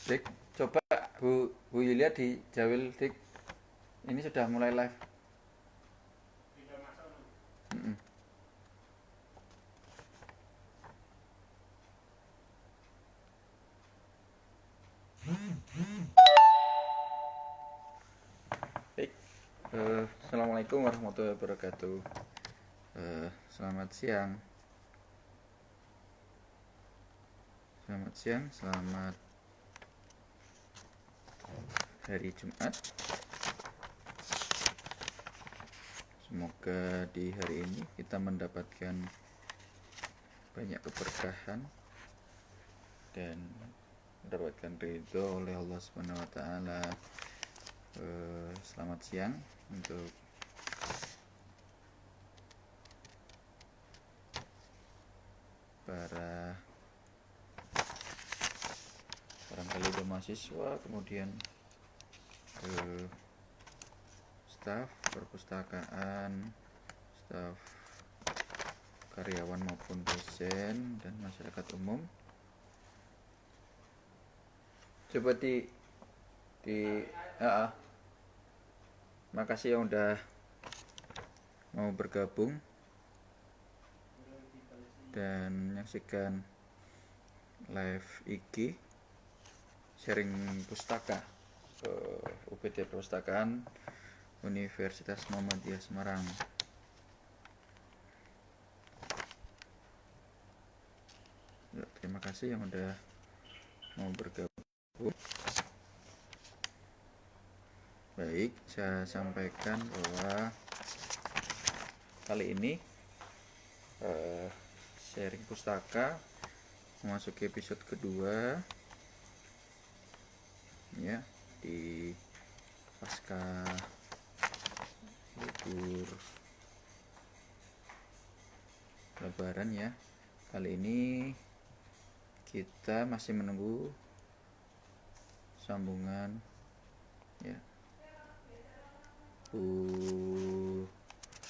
Dik, coba Bu Yulia di Jawil, Dik. Ini sudah mulai live. Mm-mm. Baik. Assalamualaikum warahmatullahi wabarakatuh. Selamat siang. Selamat hari Jumat. Semoga di hari ini kita mendapatkan banyak keberkahan dan mendapatkan ridho oleh Allah Subhanahu wa taala. Selamat siang untuk para barangkali udah mahasiswa, kemudian staf perpustakaan, staf karyawan maupun dosen dan masyarakat umum. Coba makasih yang udah mau bergabung dan menyaksikan live IG sharing pustaka UPT Perpustakaan Universitas Muhammadiyah Semarang. Terima kasih yang udah mau bergabung. Baik, saya sampaikan bahwa kali ini sharing pustaka memasuki episode kedua ya, di pasca libur lebaran ya. Kali ini kita masih menunggu sambungan ya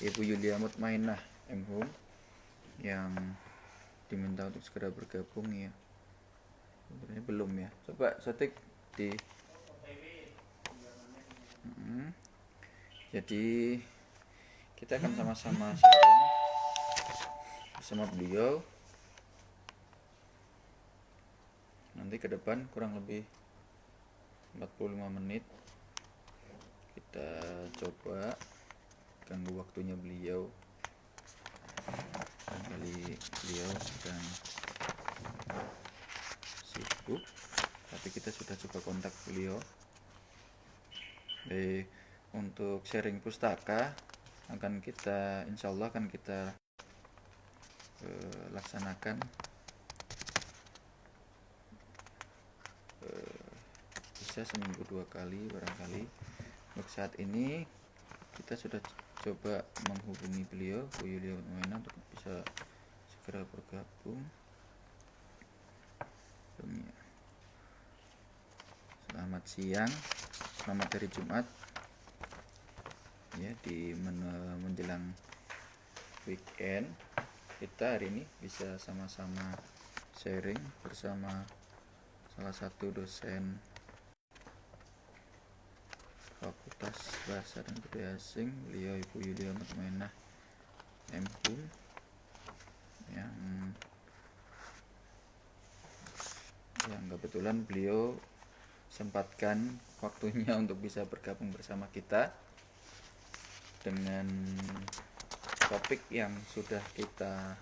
Ibu Yulia Mutmainah MHum yang diminta untuk segera bergabung ya. Sebenarnya belum ya. Coba setik di Jadi kita akan sama-sama sharing bersama beliau nanti ke depan kurang lebih 45 menit. Kita coba ganggu waktunya beliau. Barangkali beliau sedang sibuk, tapi kita sudah coba kontak beliau. Untuk sharing pustaka akan kita, insya Allah akan kita laksanakan bisa seminggu 2 kali barangkali. Untuk saat ini kita sudah coba menghubungi beliau, Bu Yulia Mutmainah, untuk bisa segera bergabung. Selamat siang, selamat hari Jumat ya, di menjelang weekend. Kita hari ini bisa sama-sama sharing bersama salah satu dosen Fakultas Bahasa dan Budaya Asing, beliau Ibu Yulia Mutmainah MHum, yang kebetulan beliau sempatkan waktunya untuk bisa bergabung bersama kita dengan topik yang sudah kita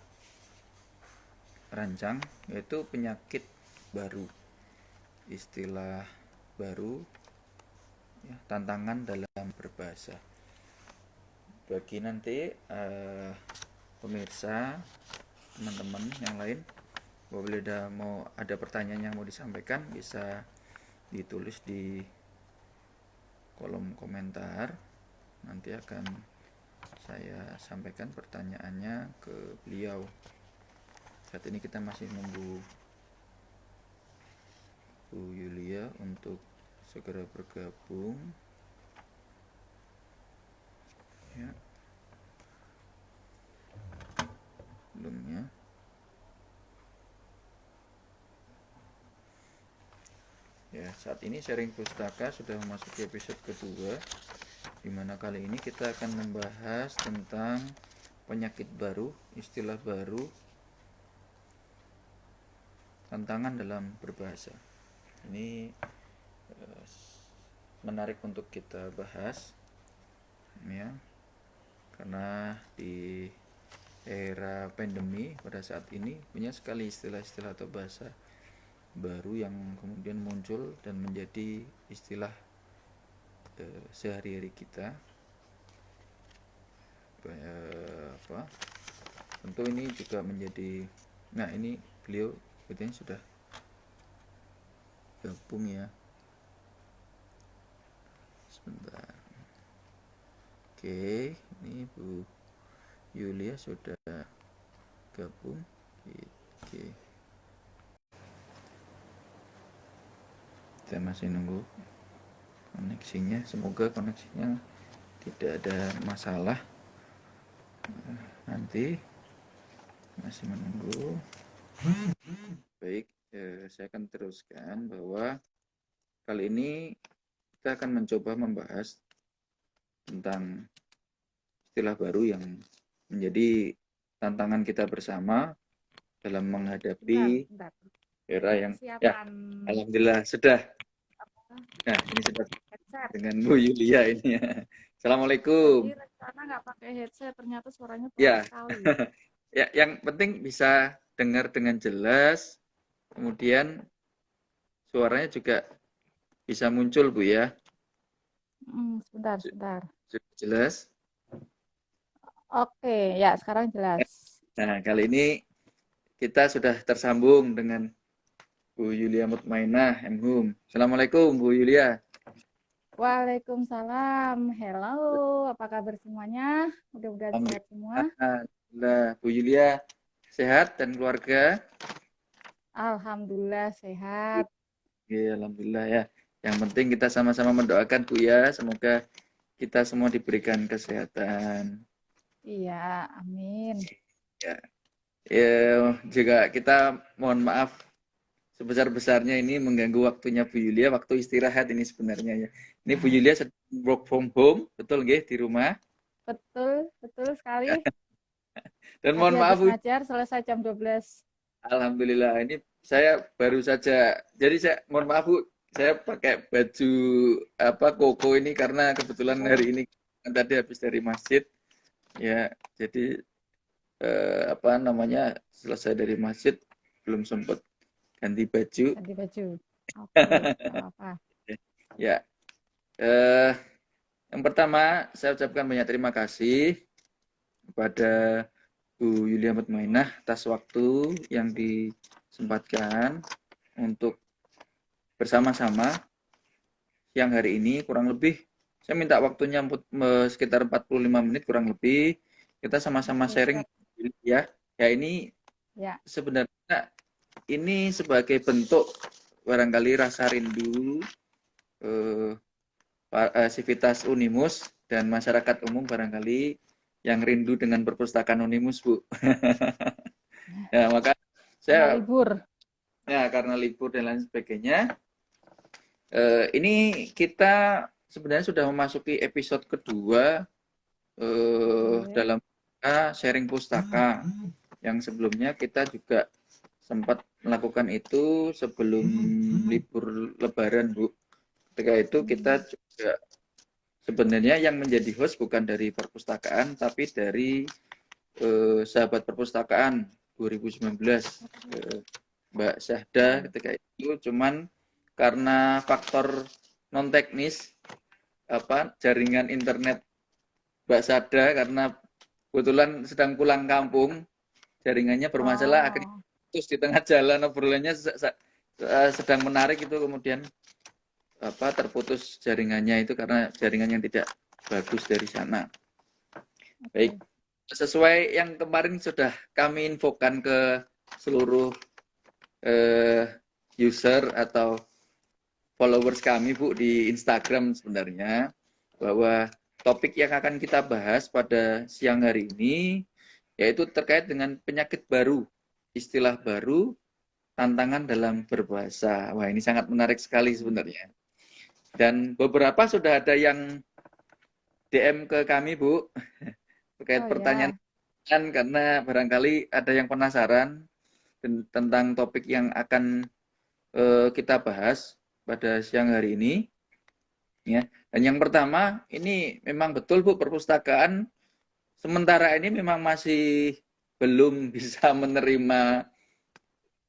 rancang, yaitu penyakit baru, istilah baru ya, tantangan dalam berbahasa. Bagi nanti pemirsa, teman-teman yang lain, apabila mau ada pertanyaan yang mau disampaikan, bisa ditulis di kolom komentar. Nanti akan saya sampaikan pertanyaannya ke beliau. Saat ini kita masih menunggu Bu Yulia untuk segera bergabung ya. Belumnya Ya, saat ini sharing pustaka sudah memasuki episode kedua, di mana kali ini kita akan membahas tentang penyakit baru, istilah baru, tantangan dalam berbahasa. Ini menarik untuk kita bahas, ya, karena di era pandemi pada saat ini banyak sekali istilah-istilah atau bahasa baru yang kemudian muncul dan menjadi istilah sehari-hari kita. Tentu ini juga menjadi, nah ini beliau katanya sudah gabung ya, sebentar. Oke, ini Bu Yulia sudah gabung. Oke, kita masih nunggu koneksinya, semoga koneksinya tidak ada masalah. Nanti masih menunggu. Baik, saya akan teruskan bahwa kali ini kita akan mencoba membahas tentang istilah baru yang menjadi tantangan kita bersama dalam menghadapi era yang ya, alhamdulillah sudah. Nah, ini sudah dengan Bu Yulia ini ya. Assalamualaikum. Tadi rencana nggak pakai headset, ternyata suaranya Ya. pelan sekali. Ya, yang penting bisa dengar dengan jelas, kemudian suaranya juga bisa muncul, Bu ya. Sebentar. Sudah jelas. Oke, ya sekarang jelas. Nah, kali ini kita sudah tersambung dengan Bu Yulia Mutmainah, MHUM. Assalamualaikum, Bu Yulia. Waalaikumsalam. Hello, apa kabar semuanya? Mudah-mudahan sehat semua. Alhamdulillah, Bu Yulia sehat dan keluarga? Alhamdulillah sehat. Ya, alhamdulillah ya. Yang penting kita sama-sama mendoakan Bu ya, semoga kita semua diberikan kesehatan. Iya, amin. Ya, juga kita mohon maaf sebesar-besarnya ini mengganggu waktunya Bu Yulia, waktu istirahat ini sebenarnya ya. Ini Bu Yulia sedang work from home, betul nggih, di rumah? Betul sekali. Dan Tadi mohon maaf habis Bu, ngajar selesai jam 12. alhamdulillah ini saya baru saja, jadi saya mohon maaf Bu, saya pakai baju koko ini karena kebetulan hari ini tadi habis dari masjid ya, jadi selesai dari masjid belum sempat ganti baju. Oke, apa-apa. Ya, yang pertama saya ucapkan banyak terima kasih kepada Bu Yulia Mutmainah atas waktu yang disempatkan untuk bersama-sama siang hari ini. Kurang lebih saya minta waktunya sekitar 45 menit kurang lebih. Kita sama-sama sharing ya. Ya ini sebenarnya ini sebagai bentuk barangkali rasa rindu Sivitas Unimus dan masyarakat umum barangkali yang rindu dengan perpustakaan Unimus, Bu. Ya, maka saya karena libur dan lain sebagainya. Ini kita sebenarnya sudah memasuki episode kedua dalam sharing pustaka. Yang sebelumnya kita juga sempat melakukan itu sebelum libur Lebaran, Bu. Ketika itu kita juga sebenarnya yang menjadi host bukan dari perpustakaan, tapi dari sahabat perpustakaan 2019, Mbak Syahda. Ketika itu cuman karena faktor non teknis jaringan internet Mbak Syahda karena kebetulan sedang pulang kampung, jaringannya bermasalah, akhirnya terus di tengah jalan obrolannya sedang menarik itu kemudian terputus jaringannya itu karena jaringan yang tidak bagus dari sana. Baik, sesuai yang kemarin sudah kami infokan ke seluruh user atau followers kami, Bu, di Instagram sebenarnya, bahwa topik yang akan kita bahas pada siang hari ini yaitu terkait dengan penyakit baru, istilah baru, tantangan dalam berbahasa. Wah, ini sangat menarik sekali sebenarnya. Dan beberapa sudah ada yang DM ke kami, Bu, terkait Oh pertanyaan ya, karena barangkali ada yang penasaran tentang topik yang akan kita bahas pada siang hari ini. Ya. Dan yang pertama, ini memang betul Bu, perpustakaan sementara ini memang masih belum bisa menerima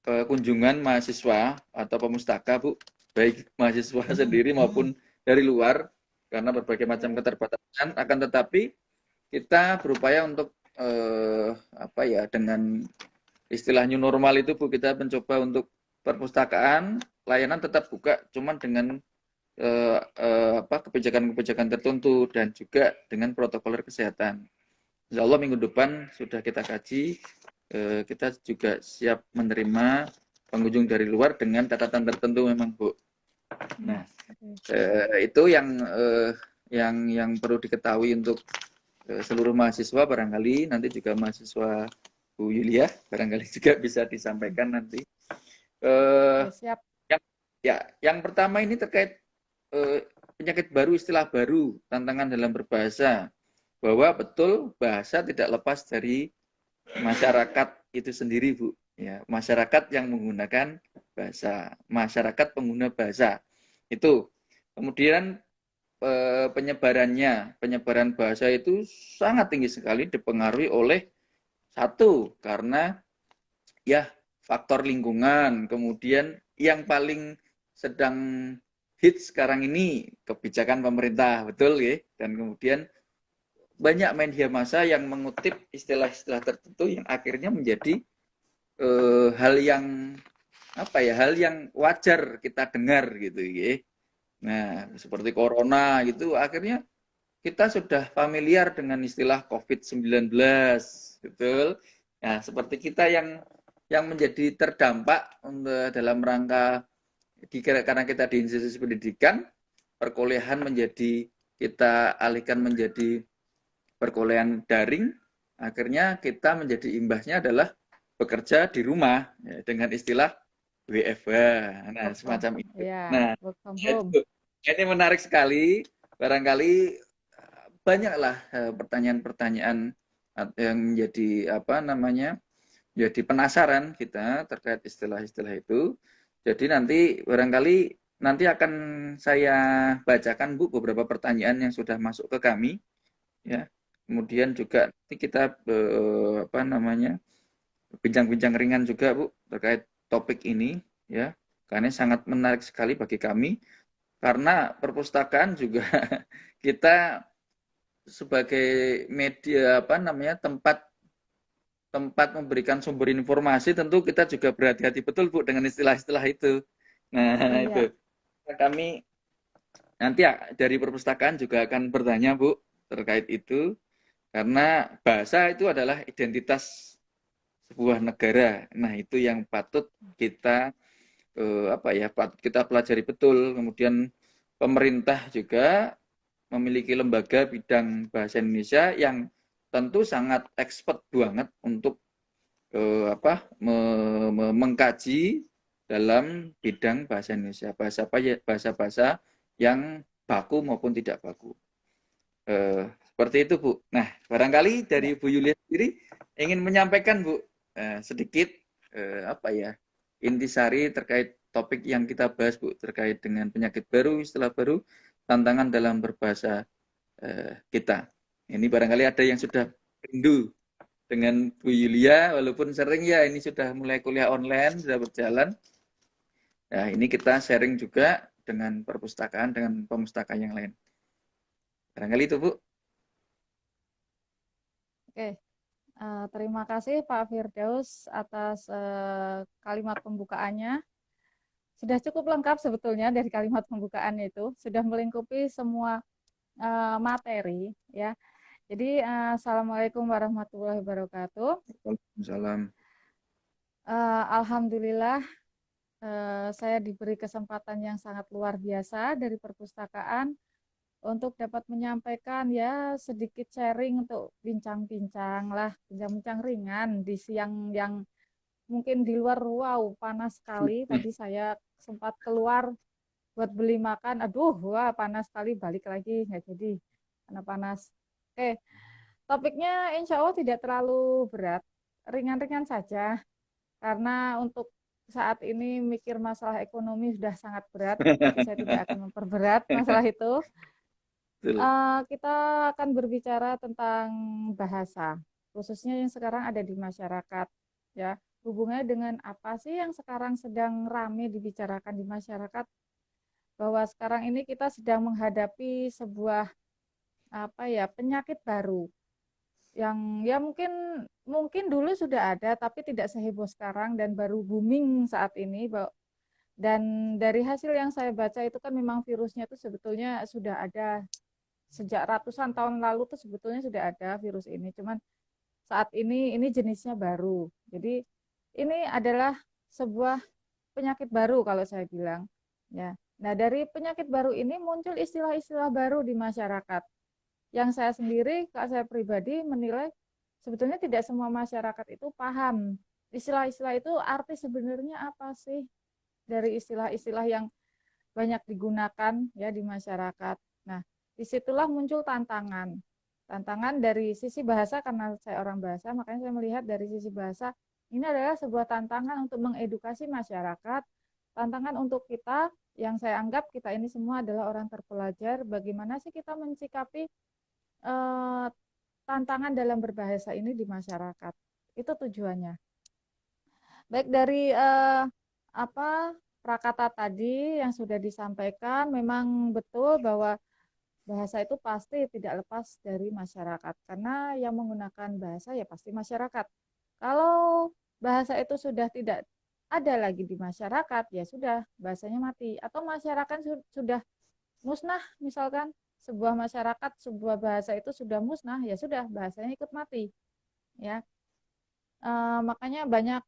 kunjungan mahasiswa atau pemustaka, Bu, baik mahasiswa sendiri maupun dari luar, karena berbagai macam oke. keterbatasan. Akan tetapi kita berupaya untuk apa ya, dengan istilah new normal itu, Bu, kita mencoba untuk perpustakaan layanan tetap buka, cuman dengan apa, kebijakan-kebijakan tertentu dan juga dengan protokol kesehatan. Insya Allah minggu depan sudah kita kaji, kita juga siap menerima pengunjung dari luar dengan catatan tertentu memang, Bu. Nah, Oke. itu yang perlu diketahui untuk seluruh mahasiswa, barangkali nanti juga mahasiswa Bu Yulia barangkali juga bisa disampaikan nanti. Oke, siap. Yang, ya, yang pertama ini terkait penyakit baru, istilah baru, tantangan dalam berbahasa, bahwa betul bahasa tidak lepas dari masyarakat itu sendiri, Bu. Ya, masyarakat yang menggunakan bahasa, masyarakat pengguna bahasa itu. Kemudian penyebaran bahasa itu sangat tinggi sekali dipengaruhi oleh satu karena ya faktor lingkungan, kemudian yang paling sedang hits sekarang ini kebijakan pemerintah, betul ya. Dan kemudian banyak media massa yang mengutip istilah-istilah tertentu yang akhirnya menjadi hal yang apa ya, hal yang wajar kita dengar gitu ya. Nah, seperti corona gitu akhirnya kita sudah familiar dengan istilah COVID-19, betul. Nah, seperti kita yang menjadi terdampak dalam rangka karena kita di institusi pendidikan, perkuliahan menjadi kita alihkan menjadi perkuliahan daring, akhirnya kita menjadi imbasnya adalah bekerja di rumah ya, dengan istilah WFH. Nah, Work from, semacam itu. ya, Nah, work from home. itu ini menarik sekali. Barangkali banyaklah pertanyaan-pertanyaan yang menjadi apa namanya, jadi penasaran kita terkait istilah-istilah itu. Jadi nanti barangkali nanti akan saya bacakan, Bu, beberapa pertanyaan yang sudah masuk ke kami ya. Kemudian juga nanti kita apa namanya, bincang-bincang ringan juga, Bu, terkait topik ini ya. Karena sangat menarik sekali bagi kami karena perpustakaan juga kita sebagai media apa namanya, tempat tempat memberikan sumber informasi, tentu kita juga berhati-hati betul, Bu, dengan istilah-istilah itu. Nah, Iya, itu kami nanti ya, dari perpustakaan juga akan bertanya, Bu, terkait itu karena bahasa itu adalah identitas sebuah negara. Nah, itu yang patut kita apa ya, patut kita pelajari betul. Kemudian pemerintah juga memiliki lembaga bidang bahasa Indonesia yang tentu sangat expert banget untuk apa mengkaji dalam bidang bahasa Indonesia, bahasa-bahasa yang baku maupun tidak baku. Seperti itu, Bu. Nah, barangkali iya. dari Bu Yulia sendiri ingin menyampaikan, Bu, sedikit apa ya, intisari terkait topik yang kita bahas, Bu, terkait dengan penyakit baru, istilah baru, tantangan dalam berbahasa kita. Ini barangkali ada yang sudah rindu dengan Bu Yulia, walaupun sering ya, ini sudah mulai kuliah online, sudah berjalan. Nah, ini kita sharing juga dengan perpustakaan, dengan pemustakaan yang lain. Barangkali itu, Bu. Oke. Terima kasih Pak Firdaus atas kalimat pembukaannya. Sudah cukup lengkap sebetulnya dari kalimat pembukaan itu, sudah melingkupi semua materi ya. Jadi Assalamualaikum warahmatullahi wabarakatuh. Waalaikumsalam. Alhamdulillah saya diberi kesempatan yang sangat luar biasa dari perpustakaan untuk dapat menyampaikan ya sedikit sharing untuk bincang-bincang lah, bincang-bincang ringan di siang yang mungkin di luar, wow, panas sekali. Tadi saya sempat keluar buat beli makan, aduh, wah, panas sekali, balik lagi, nggak jadi, karena panas. Oke, topiknya insya Allah tidak terlalu berat, ringan-ringan saja, karena untuk saat ini mikir masalah ekonomi sudah sangat berat, tapi saya tidak akan memperberat masalah itu. Betul. Kita akan berbicara tentang bahasa, khususnya yang sekarang ada di masyarakat, ya. Hubungannya dengan apa sih yang sekarang sedang ramai dibicarakan di masyarakat? Bahwa sekarang ini kita sedang menghadapi sebuah apa ya, penyakit baru yang ya mungkin mungkin dulu sudah ada tapi tidak seheboh sekarang dan baru booming saat ini. Dan dari hasil yang saya baca itu kan memang virusnya itu sebetulnya sudah ada sejak ratusan tahun lalu, tuh sebetulnya sudah ada virus ini, cuman saat ini jenisnya baru. Jadi ini adalah sebuah penyakit baru kalau saya bilang, ya. Nah, dari penyakit baru ini muncul istilah-istilah baru di masyarakat. Yang saya sendiri, kalau saya pribadi menilai sebetulnya tidak semua masyarakat itu paham istilah-istilah itu, arti sebenarnya apa sih dari istilah-istilah yang banyak digunakan ya di masyarakat. Nah, disitulah muncul tantangan. Tantangan dari sisi bahasa, karena saya orang bahasa, makanya saya melihat dari sisi bahasa, ini adalah sebuah tantangan untuk mengedukasi masyarakat, tantangan untuk kita, yang saya anggap kita ini semua adalah orang terpelajar, bagaimana sih kita mensikapi eh, tantangan dalam berbahasa ini di masyarakat. Itu tujuannya. Baik dari apa prakata tadi yang sudah disampaikan, memang betul bahwa bahasa itu pasti tidak lepas dari masyarakat, karena yang menggunakan bahasa ya pasti masyarakat. Kalau bahasa itu sudah tidak ada lagi di masyarakat, ya sudah, bahasanya mati. Atau masyarakat sudah musnah, misalkan sebuah masyarakat, sebuah bahasa itu sudah musnah, ya sudah, bahasanya ikut mati. Ya, makanya banyak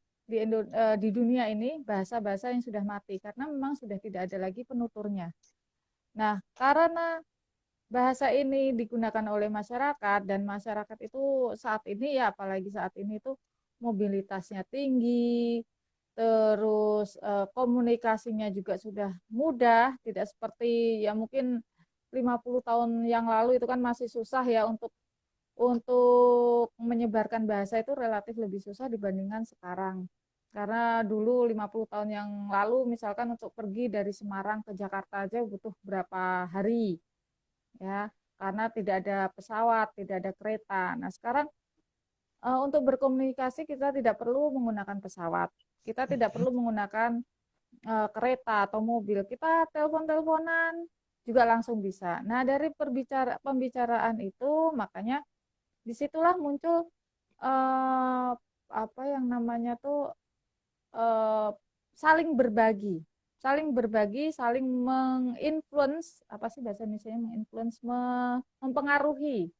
di dunia ini bahasa-bahasa yang sudah mati karena memang sudah tidak ada lagi penuturnya. Nah, karena bahasa ini digunakan oleh masyarakat dan masyarakat itu saat ini ya apalagi saat ini tuh mobilitasnya tinggi, terus komunikasinya juga sudah mudah, tidak seperti ya mungkin 50 tahun yang lalu itu kan masih susah ya untuk menyebarkan bahasa, itu relatif lebih susah dibandingkan sekarang. Karena dulu 50 tahun yang lalu misalkan untuk pergi dari Semarang ke Jakarta aja butuh berapa hari ya, karena tidak ada pesawat, tidak ada kereta. Nah, sekarang untuk berkomunikasi kita tidak perlu menggunakan pesawat. Kita tidak perlu menggunakan kereta atau mobil. Kita telepon-teleponan juga langsung bisa. Nah, dari pembicaraan itu makanya disitulah muncul apa yang namanya tuh eh, saling berbagi, saling menginfluence, apa sih bahasa Indonesia, menginfluence, mempengaruhi,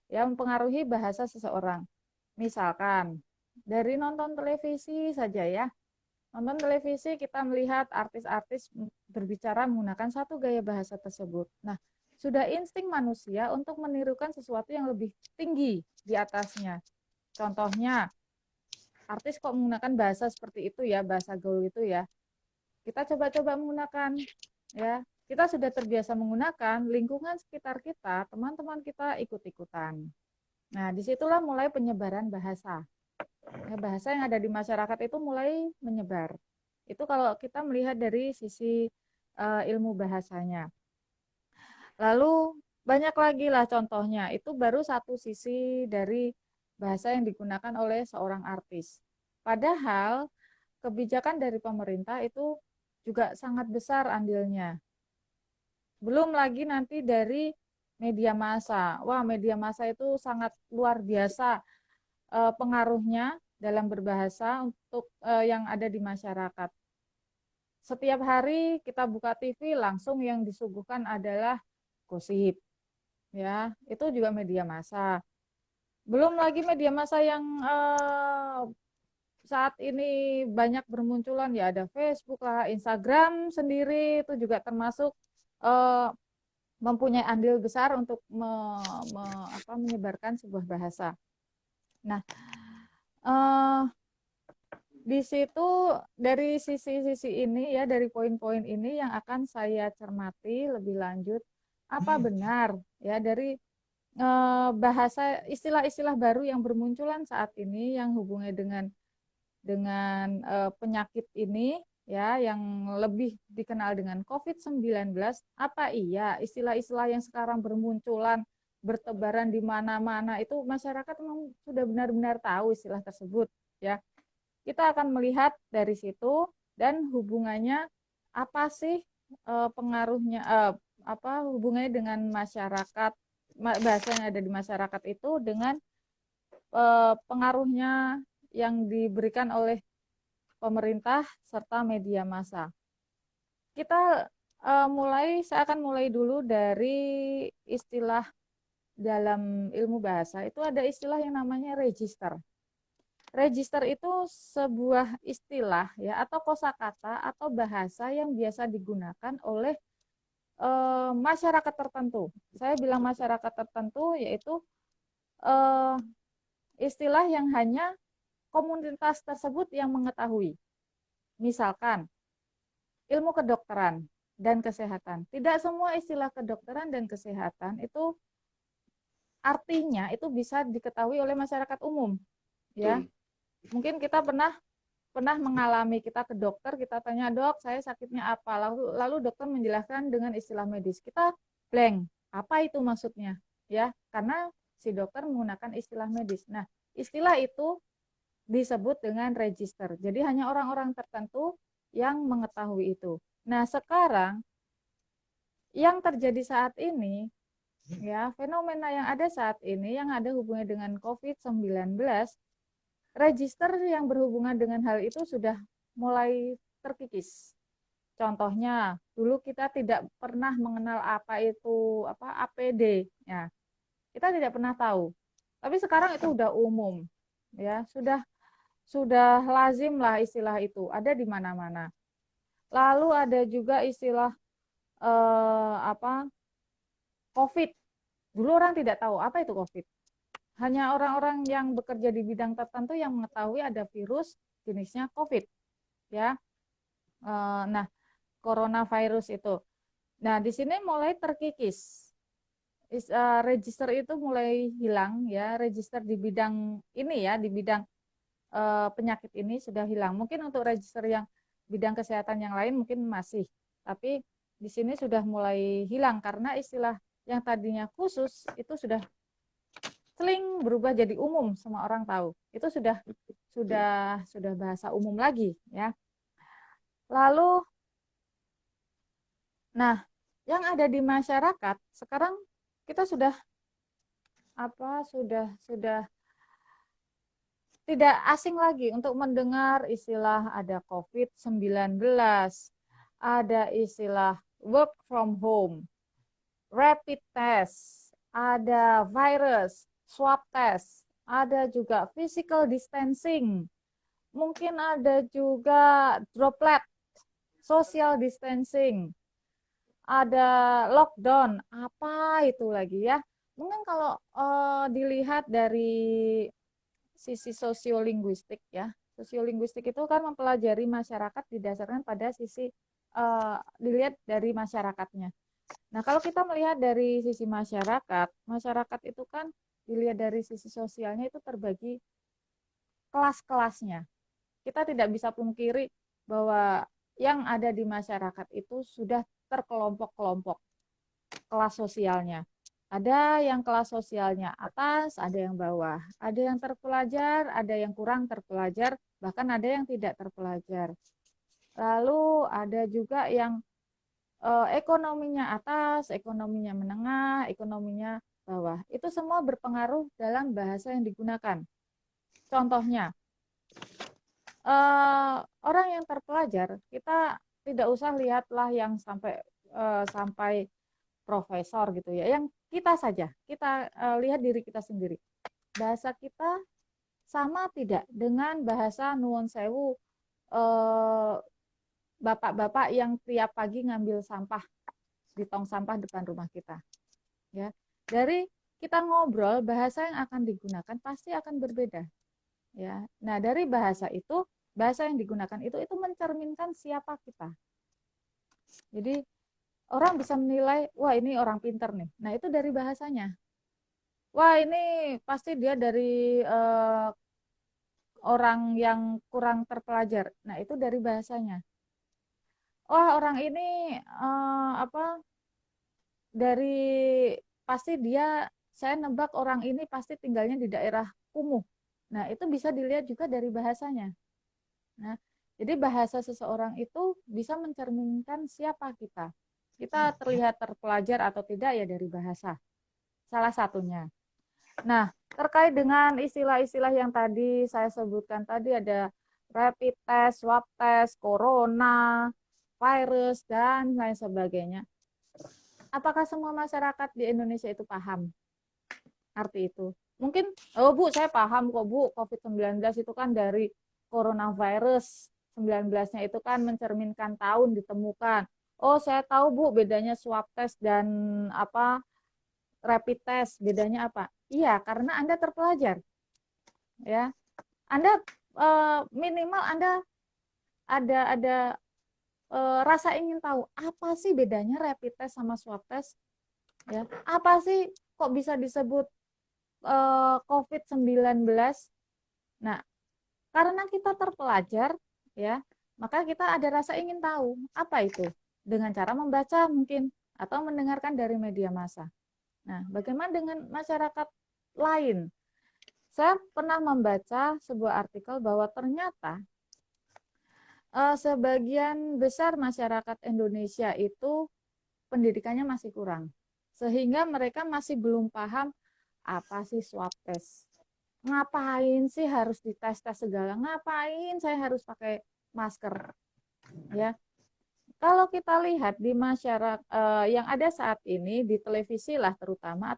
ya, mempengaruhi bahasa seseorang. Misalkan dari nonton televisi saja ya, nonton televisi kita melihat artis-artis berbicara menggunakan satu gaya bahasa tersebut. Nah, sudah insting manusia untuk menirukan sesuatu yang lebih tinggi di atasnya. Contohnya, artis kok menggunakan bahasa seperti itu ya, bahasa gaul itu ya. Kita coba-coba menggunakan ya. Kita sudah terbiasa menggunakan, lingkungan sekitar kita, teman-teman kita ikut-ikutan. Nah, disitulah mulai penyebaran bahasa. Ya, bahasa yang ada di masyarakat itu mulai menyebar. Itu kalau kita melihat dari sisi ilmu bahasanya. Lalu banyak lagi lah contohnya. Itu baru satu sisi dari bahasa yang digunakan oleh seorang artis. Padahal kebijakan dari pemerintah itu juga sangat besar andilnya. Belum lagi nanti dari media massa. Wah, media massa itu sangat luar biasa pengaruhnya dalam berbahasa untuk yang ada di masyarakat. Setiap hari kita buka TV langsung yang disuguhkan adalah gosip. Ya, itu juga media massa. Belum lagi media massa yang saat ini banyak bermunculan, ya ada Facebook lah, Instagram sendiri itu juga termasuk eh, mempunyai andil besar untuk menyebarkan sebuah bahasa. Nah, eh, di situ dari sisi-sisi ini ya, dari poin-poin ini yang akan saya cermati lebih lanjut, apa benar ya dari bahasa istilah-istilah baru yang bermunculan saat ini yang hubungannya dengan penyakit ini ya yang lebih dikenal dengan COVID-19. Apa iya istilah-istilah yang sekarang bermunculan bertebaran di mana-mana itu masyarakat memang sudah benar-benar tahu istilah tersebut ya. Kita akan melihat dari situ dan hubungannya apa sih pengaruhnya apa hubungannya dengan masyarakat, bahasa yang ada di masyarakat itu dengan pengaruhnya yang diberikan oleh pemerintah serta media massa. Kita saya akan mulai dulu dari istilah dalam ilmu bahasa. Itu ada istilah yang namanya register. Register itu sebuah istilah ya atau kosakata atau bahasa yang biasa digunakan oleh masyarakat tertentu. Saya bilang masyarakat tertentu yaitu eh, istilah yang hanya komunitas tersebut yang mengetahui. Misalkan ilmu kedokteran dan kesehatan. Tidak semua istilah kedokteran dan kesehatan itu artinya itu bisa diketahui oleh masyarakat umum, ya. Mungkin kita pernah mengalami, kita ke dokter, kita tanya, "Dok, saya sakitnya apa?" Lalu dokter menjelaskan dengan istilah medis. Kita blank. Apa itu maksudnya? Ya, karena si dokter menggunakan istilah medis. Nah, istilah itu disebut dengan register. Jadi hanya orang-orang tertentu yang mengetahui itu. Nah, sekarang yang terjadi saat ini, ya, fenomena yang ada saat ini yang ada hubungannya dengan COVID-19, register yang berhubungan dengan hal itu sudah mulai terkikis. Contohnya, dulu kita tidak pernah mengenal apa itu APD, ya. Kita tidak pernah tahu. Tapi sekarang itu udah umum, ya, sudah lazim lah istilah itu, ada di mana-mana. Lalu ada juga istilah COVID. Dulu orang tidak tahu apa itu COVID. Hanya orang-orang yang bekerja di bidang tertentu yang mengetahui ada virus jenisnya COVID, ya. Nah, coronavirus itu. Nah, di sini mulai terkikis. Register itu mulai hilang, ya. Register di bidang ini ya, di bidang penyakit ini sudah hilang. Mungkin untuk register yang bidang kesehatan yang lain mungkin masih, tapi di sini sudah mulai hilang karena istilah yang tadinya khusus itu seling berubah jadi umum, semua orang tahu. Itu sudah bahasa umum lagi ya. Lalu nah, yang ada di masyarakat sekarang kita sudah sudah tidak asing lagi untuk mendengar istilah ada COVID-19, ada istilah work from home, rapid test, ada virus, swab test, ada juga physical distancing, mungkin ada juga droplet, social distancing, ada lockdown, apa itu lagi ya. Mungkin kalau dilihat dari sisi sosiolinguistik ya, sosiolinguistik itu kan mempelajari masyarakat didasarkan pada sisi dilihat dari masyarakatnya. Nah, kalau kita melihat dari sisi masyarakat itu kan dilihat dari sisi sosialnya itu terbagi kelas-kelasnya. Kita tidak bisa pungkiri bahwa yang ada di masyarakat itu sudah terkelompok-kelompok kelas sosialnya. Ada yang kelas sosialnya atas, ada yang bawah. Ada yang terpelajar, ada yang kurang terpelajar, bahkan ada yang tidak terpelajar. Lalu ada juga yang ekonominya atas, ekonominya menengah, ekonominya bawah. Itu semua berpengaruh dalam bahasa yang digunakan. Contohnya, orang yang terpelajar, kita tidak usah lihatlah yang sampai profesor gitu ya. Yang kita saja, kita lihat diri kita sendiri. Bahasa kita sama tidak dengan bahasa nuwun sewu bapak-bapak yang tiap pagi ngambil sampah di tong sampah depan rumah kita. Ya, dari kita ngobrol bahasa yang akan digunakan pasti akan berbeda. Ya, nah dari bahasa itu bahasa yang digunakan itu mencerminkan siapa kita. Jadi orang bisa menilai, wah ini orang pinter nih. Nah itu dari bahasanya. Wah ini pasti dia dari orang yang kurang terpelajar. Nah itu dari bahasanya. Wah orang ini dari pasti dia, saya nebak orang ini pasti tinggalnya di daerah kumuh. Nah itu bisa dilihat juga dari bahasanya. Nah jadi bahasa seseorang itu bisa mencerminkan siapa kita. Kita terlihat terpelajar atau tidak ya dari bahasa. Salah satunya. Nah, terkait dengan istilah-istilah yang tadi saya sebutkan tadi ada rapid test, swab test, corona, virus, dan lain sebagainya. Apakah semua masyarakat di Indonesia itu paham arti itu? Mungkin, oh Bu, saya paham kok Bu, COVID-19 itu kan dari coronavirus 19-nya itu kan mencerminkan tahun ditemukan. Oh, saya tahu Bu, bedanya swab test dan apa rapid test, bedanya apa? Iya, karena Anda terpelajar, ya. Anda minimal Anda ada rasa ingin tahu apa sih bedanya rapid test sama swab test, ya. Apa sih kok bisa disebut COVID-19? Nah, karena kita terpelajar, ya, maka kita ada rasa ingin tahu apa itu dengan cara membaca mungkin atau mendengarkan dari media massa. Nah, bagaimana dengan masyarakat lain? Saya pernah membaca sebuah artikel bahwa ternyata sebagian besar masyarakat Indonesia itu pendidikannya masih kurang. Sehingga mereka masih belum paham apa sih swab test. Ngapain sih harus dites-tes segala? Ngapain saya harus pakai masker? Ya, kalau kita lihat di masyarakat yang ada saat ini di televisi lah terutama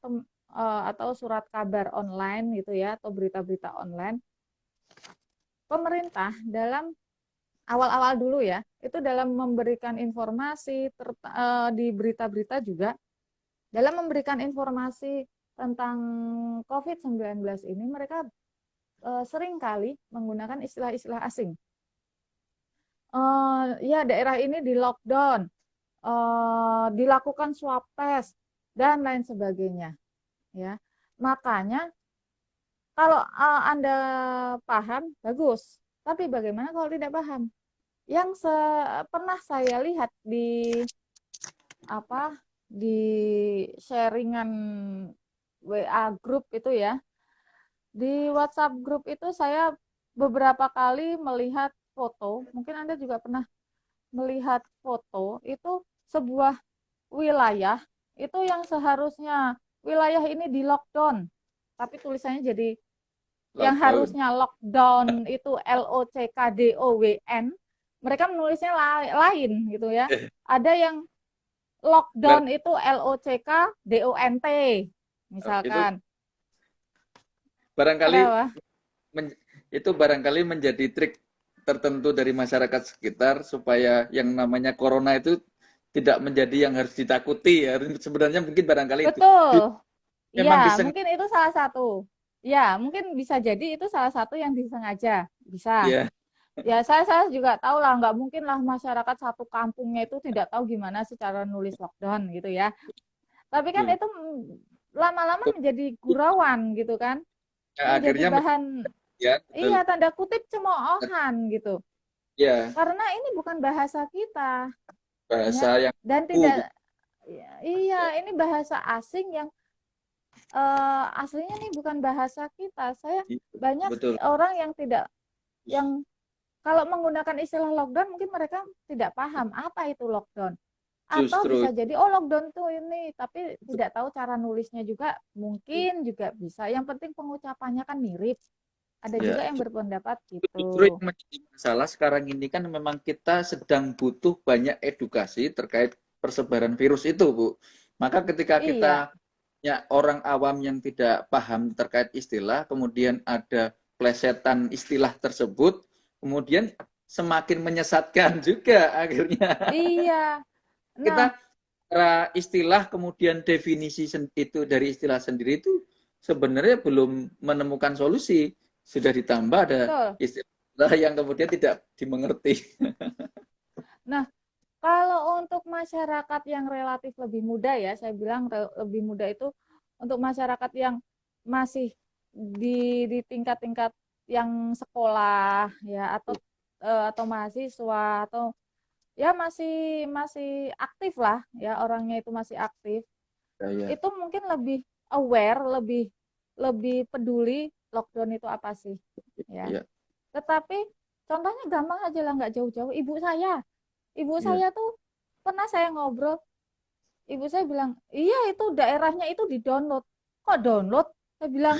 atau surat kabar online gitu ya atau berita-berita online, pemerintah dalam awal-awal dulu ya itu dalam memberikan informasi di berita-berita juga dalam memberikan informasi tentang COVID-19 ini mereka seringkali menggunakan istilah-istilah asing. Ya daerah ini di lockdown, dilakukan swab test dan lain sebagainya, ya. Makanya kalau Anda paham bagus, tapi bagaimana kalau tidak paham? Yang pernah saya lihat di sharingan WA grup itu ya, di WhatsApp grup itu saya beberapa kali melihat foto, mungkin Anda juga pernah melihat foto itu sebuah wilayah itu yang seharusnya wilayah ini di lockdown, tapi tulisannya jadi yang harusnya lockdown itu LOCKDOWN, mereka menulisnya lain gitu ya. Ada yang lockdown itu LOCKDONT misalkan. Barangkali itu barangkali menjadi trik tertentu dari masyarakat sekitar supaya yang namanya corona itu tidak menjadi yang harus ditakuti ya. Sebenarnya mungkin barangkali betul. Itu ya mungkin itu salah satu. Ya mungkin bisa jadi itu salah satu yang disengaja bisa. Yeah. Ya saya juga tahu lah, nggak mungkin lah masyarakat satu kampungnya itu tidak tahu gimana sih cara nulis lockdown gitu ya. Tapi kan itu lama-lama menjadi gurauan gitu kan, menjadi akhirnya bahan ya, iya tanda kutip cemoohan gitu. Ya. Karena ini bukan bahasa kita. Bahasa ya. yang Dan tidak iya ini bahasa asing yang aslinya ini bukan bahasa kita. Saya banyak orang yang tidak yang kalau menggunakan istilah lockdown mungkin mereka tidak paham apa itu lockdown. Atau bisa jadi lockdown tuh ini tapi tidak tahu cara nulisnya juga mungkin juga bisa. Yang penting pengucapannya kan mirip. Ada juga yang berpendapat gitu. Justru yang menjadi masalah sekarang ini kan memang kita sedang butuh banyak edukasi terkait persebaran virus itu, Bu. Maka ketika kita ya orang awam yang tidak paham terkait istilah, kemudian ada plesetan istilah tersebut, kemudian semakin menyesatkan juga akhirnya. Iya. Nah, kita istilah kemudian definisi itu dari istilah sendiri itu sebenarnya belum menemukan solusi. Sudah ditambah ada istilah Lah yang kemudian tidak dimengerti. Nah, kalau untuk masyarakat yang relatif lebih muda ya, saya bilang lebih muda itu untuk masyarakat yang masih di tingkat-tingkat yang sekolah ya, atau mahasiswa, atau ya masih masih aktif lah ya, orangnya itu masih aktif, Ya, ya, itu mungkin lebih aware, lebih lebih peduli lockdown itu apa sih ya. ya, Tetapi contohnya gampang aja lah, nggak jauh-jauh, ibu ya. saya tuh pernah saya ngobrol, ibu saya bilang iya itu daerahnya itu di download. Kok download? Saya bilang,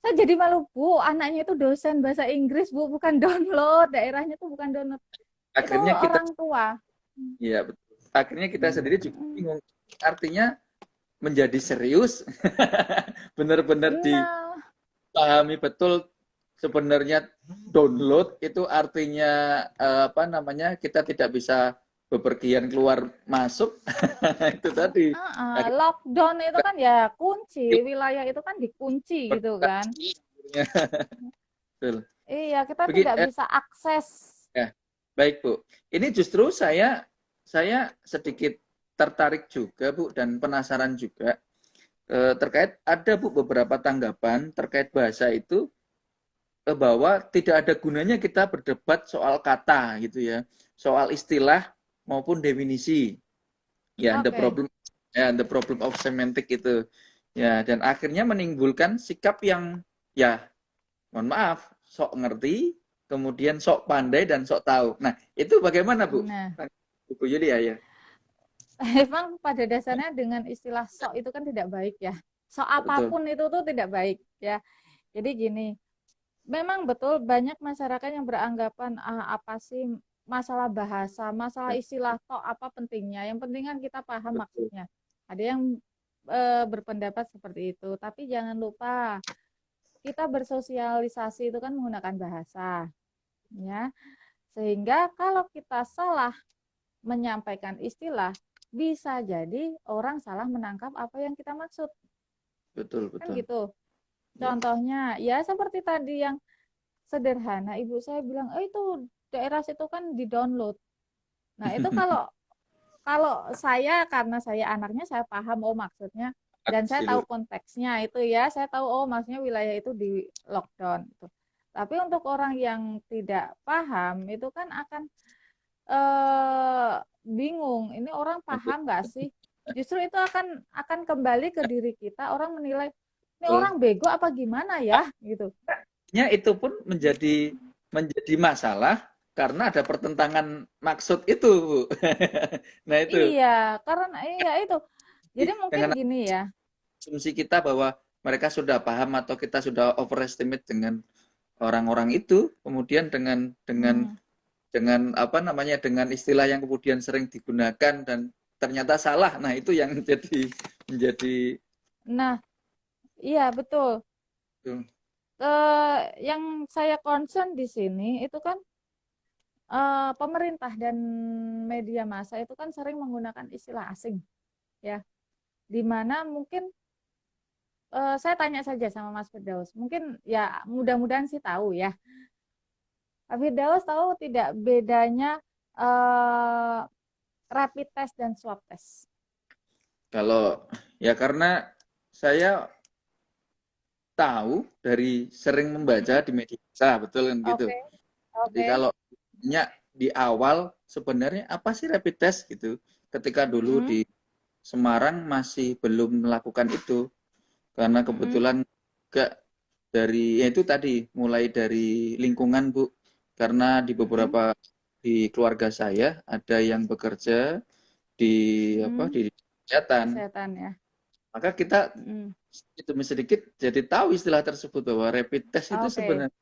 saya jadi malu bu, anaknya itu dosen bahasa Inggris bu, bukan download, daerahnya tuh bukan download, itu Akhirnya kita, orang tua. ya betul. Akhirnya kita sendiri juga bingung. Artinya menjadi serius, benar-benar Nah, dipahami betul sebenarnya download itu artinya apa namanya, kita tidak bisa bepergian keluar masuk. Itu tadi. Akhirnya lockdown itu kan ya kunci, wilayah itu kan dikunci gitu kan. betul. Iya, kita Begitu, tidak bisa akses. ya, baik Bu. Ini justru saya sedikit tertarik juga Bu dan penasaran juga terkait ada Bu beberapa tanggapan terkait bahasa itu bahwa tidak ada gunanya kita berdebat soal kata gitu ya, soal istilah maupun definisi. Ya, Oke. the problem of semantic itu. Ya, dan akhirnya menimbulkan sikap yang ya mohon maaf, sok ngerti, kemudian sok pandai dan sok tahu. Nah, itu bagaimana Bu? Nah, Bu Yudi ya. emang pada dasarnya dengan istilah sok itu kan tidak baik ya. Sok Betul. apapun itu tuh tidak baik ya. Jadi gini, memang betul banyak masyarakat yang beranggapan apa sih masalah bahasa, masalah Ya, istilah tok apa pentingnya. Yang penting kan kita paham betul. maksudnya. Ada yang berpendapat seperti itu, tapi jangan lupa kita bersosialisasi itu kan menggunakan bahasa, ya. Sehingga kalau kita salah menyampaikan istilah, bisa jadi orang salah menangkap apa yang kita maksud. Betul, Kan betul. gitu. Ya. Contohnya, ya seperti tadi yang sederhana, ibu saya bilang, oh itu daerah situ kan di-download. Nah, itu kalau kalau saya, karena saya anaknya, saya paham, oh maksudnya, dan saya tahu Hasil. konteksnya itu ya, saya tahu, oh maksudnya wilayah itu di lockdown. Gitu. Tapi untuk orang yang tidak paham, itu kan akan eh, bingung. Ini orang paham nggak sih? Justru itu akan kembali ke diri kita. Orang menilai ini Betul. orang bego apa gimana ya, gitu. Ya, itu pun menjadi masalah karena ada pertentangan maksud itu, Bu. Nah, itu. Iya, karena iya itu. Jadi mungkin Dengan gini ya. asumsi kita bahwa mereka sudah paham atau kita sudah overestimate dengan orang-orang itu, kemudian Hmm. dengan apa namanya, dengan istilah yang kemudian sering digunakan dan ternyata salah. Nah, itu yang menjadi Nah, iya betul. Yang saya concern di sini itu kan pemerintah dan media massa itu kan sering menggunakan istilah asing, ya. Di mana mungkin saya tanya saja sama Mas Firdaus, mungkin ya mudah-mudahan sih tahu ya. Mas Firdaus tahu tidak bedanya eh, rapid test dan swab test? kalau ya karena saya tahu dari sering membaca Mm-mm. di media massa, betul kan gitu. Oke, Jadi oke. kalau di awal sebenarnya apa sih rapid test gitu. Ketika dulu Mm-mm. di Semarang masih belum melakukan itu karena Mm-mm. kebetulan juga dari ya itu tadi mulai dari lingkungan Bu. Karena di Mm-mm. beberapa di keluarga saya ada yang bekerja di apa Mm-mm. di kesehatan. Kesehatan ya. Maka kita Mm-mm. sedikit demi sedikit jadi tahu istilah tersebut bahwa rapid test itu Oke, sebenarnya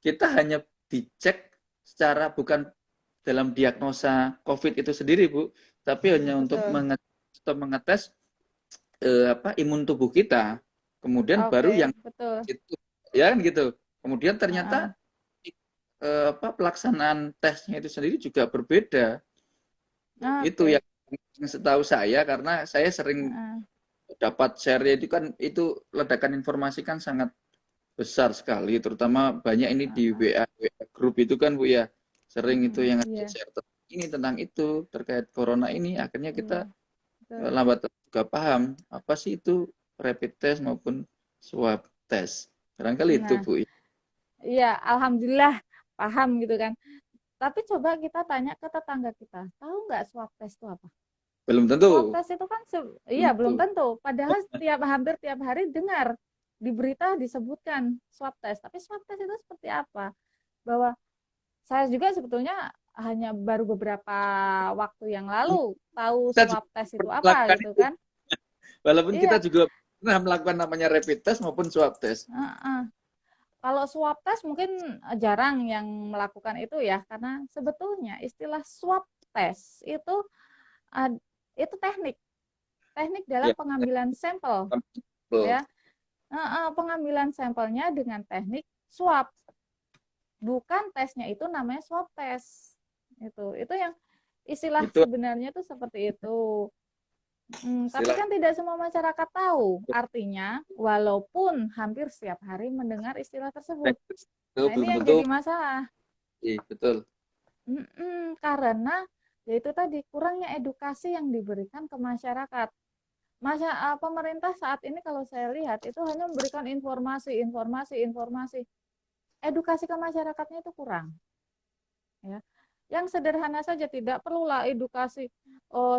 kita hanya dicek secara bukan dalam diagnosa COVID itu sendiri, Bu, tapi hanya untuk betul. mengetes apa imun tubuh kita. Kemudian baru yang Oke, betul. itu ya kan gitu. Kemudian Heeh. ternyata apa pelaksanaan tesnya itu sendiri juga berbeda. Itu Oke. yang setahu saya karena saya sering Heeh. dapat share itu kan itu ledakan informasi kan sangat besar sekali terutama banyak ini di Heeh. WA WA grup itu kan Bu ya, sering itu yang ada Iya, share ini tentang itu terkait corona ini, akhirnya iya, kita betul. lambat juga paham apa sih itu rapid test maupun swab test. Barangkali itu Nah, Bu. iya, alhamdulillah paham gitu kan. Tapi coba kita tanya ke tetangga kita, tahu nggak swab test itu apa? Belum Swab tentu. test itu kan, Belum iya belum tentu. tentu. Padahal hampir tiap hari dengar di berita disebutkan swab test. Tapi swab test itu seperti apa? Bahwa saya juga sebetulnya hanya baru beberapa waktu yang lalu tahu Kita swab juga test itu pernah apa melakukan gitu itu. kan. Walaupun kita Iya, juga pernah melakukan namanya rapid test maupun swab test. uh-uh. Kalau swab test mungkin jarang yang melakukan itu ya, karena sebetulnya istilah swab test itu uh, itu teknik dalam Ya, pengambilan sampel betul. ya. Pengambilan sampelnya dengan teknik swab, bukan tesnya itu namanya swab test. Itu yang istilah Itu sebenarnya itu seperti itu. Tapi istilah kan tidak semua masyarakat tahu artinya, walaupun hampir setiap hari mendengar istilah tersebut. itu Nah, ini belum yang tentu. jadi masalah. Iya, betul. Karena yaitu tadi kurangnya edukasi yang diberikan ke masyarakat. Pemerintah saat ini kalau saya lihat itu hanya memberikan informasi. Edukasi ke masyarakatnya itu kurang, ya. Yang sederhana saja, tidak perlulah edukasi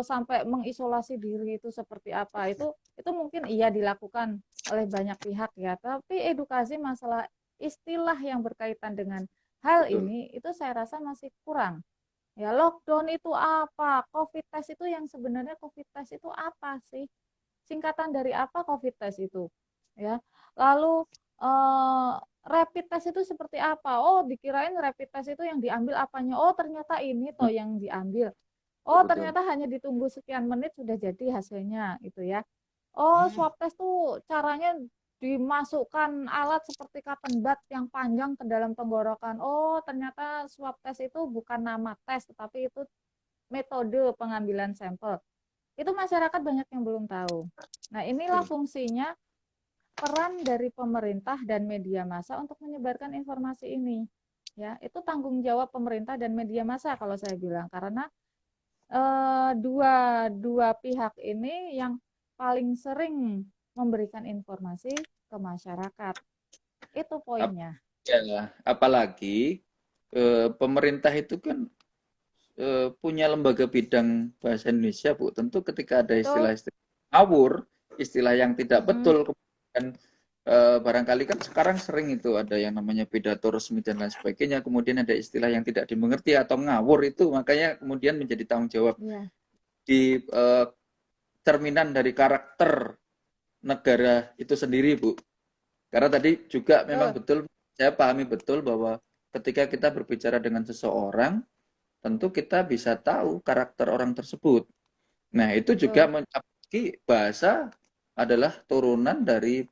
sampai mengisolasi diri itu seperti apa. Itu mungkin iya dilakukan oleh banyak pihak ya, tapi edukasi masalah istilah yang berkaitan dengan hal Betul. ini itu saya rasa masih kurang. Ya, lockdown itu apa? COVID test itu yang sebenarnya COVID test itu apa sih? Singkatan dari apa COVID test itu? Ya. Lalu eh, rapid test itu seperti apa? Oh, dikirain rapid test itu yang diambil apanya? Oh, ternyata ini toh yang diambil. Oh, Betul. ternyata hanya ditunggu sekian menit sudah jadi hasilnya itu ya. Oh, swab test tuh caranya dimasukkan alat seperti cotton bud yang panjang ke dalam tenggorokan. Oh, ternyata swab test itu bukan nama tes, tetapi itu metode pengambilan sampel. Itu masyarakat banyak yang belum tahu. Nah, inilah Betul. fungsinya peran dari pemerintah dan media massa untuk menyebarkan informasi ini. Ya, itu tanggung jawab pemerintah dan media massa kalau saya bilang, karena dua dua pihak ini yang paling sering memberikan informasi ke masyarakat. Itu Ap- poinnya. ya, apalagi pemerintah itu kan punya lembaga bidang bahasa Indonesia, Bu. Tentu ketika ada Betul? istilah-istilah ngawur, istilah yang tidak Mm-mm. betul, kemudian barangkali kan sekarang sering itu ada yang namanya pidato resmi dan lain sebagainya, kemudian ada istilah yang tidak dimengerti atau ngawur itu, makanya kemudian menjadi tanggung jawab Ya, di cerminan dari karakter negara itu sendiri, Bu. Karena tadi juga memang betul. betul, saya pahami betul bahwa ketika kita berbicara dengan seseorang, tentu kita bisa tahu karakter orang tersebut. Nah, itu juga Betul. apalagi bahasa adalah turunan dari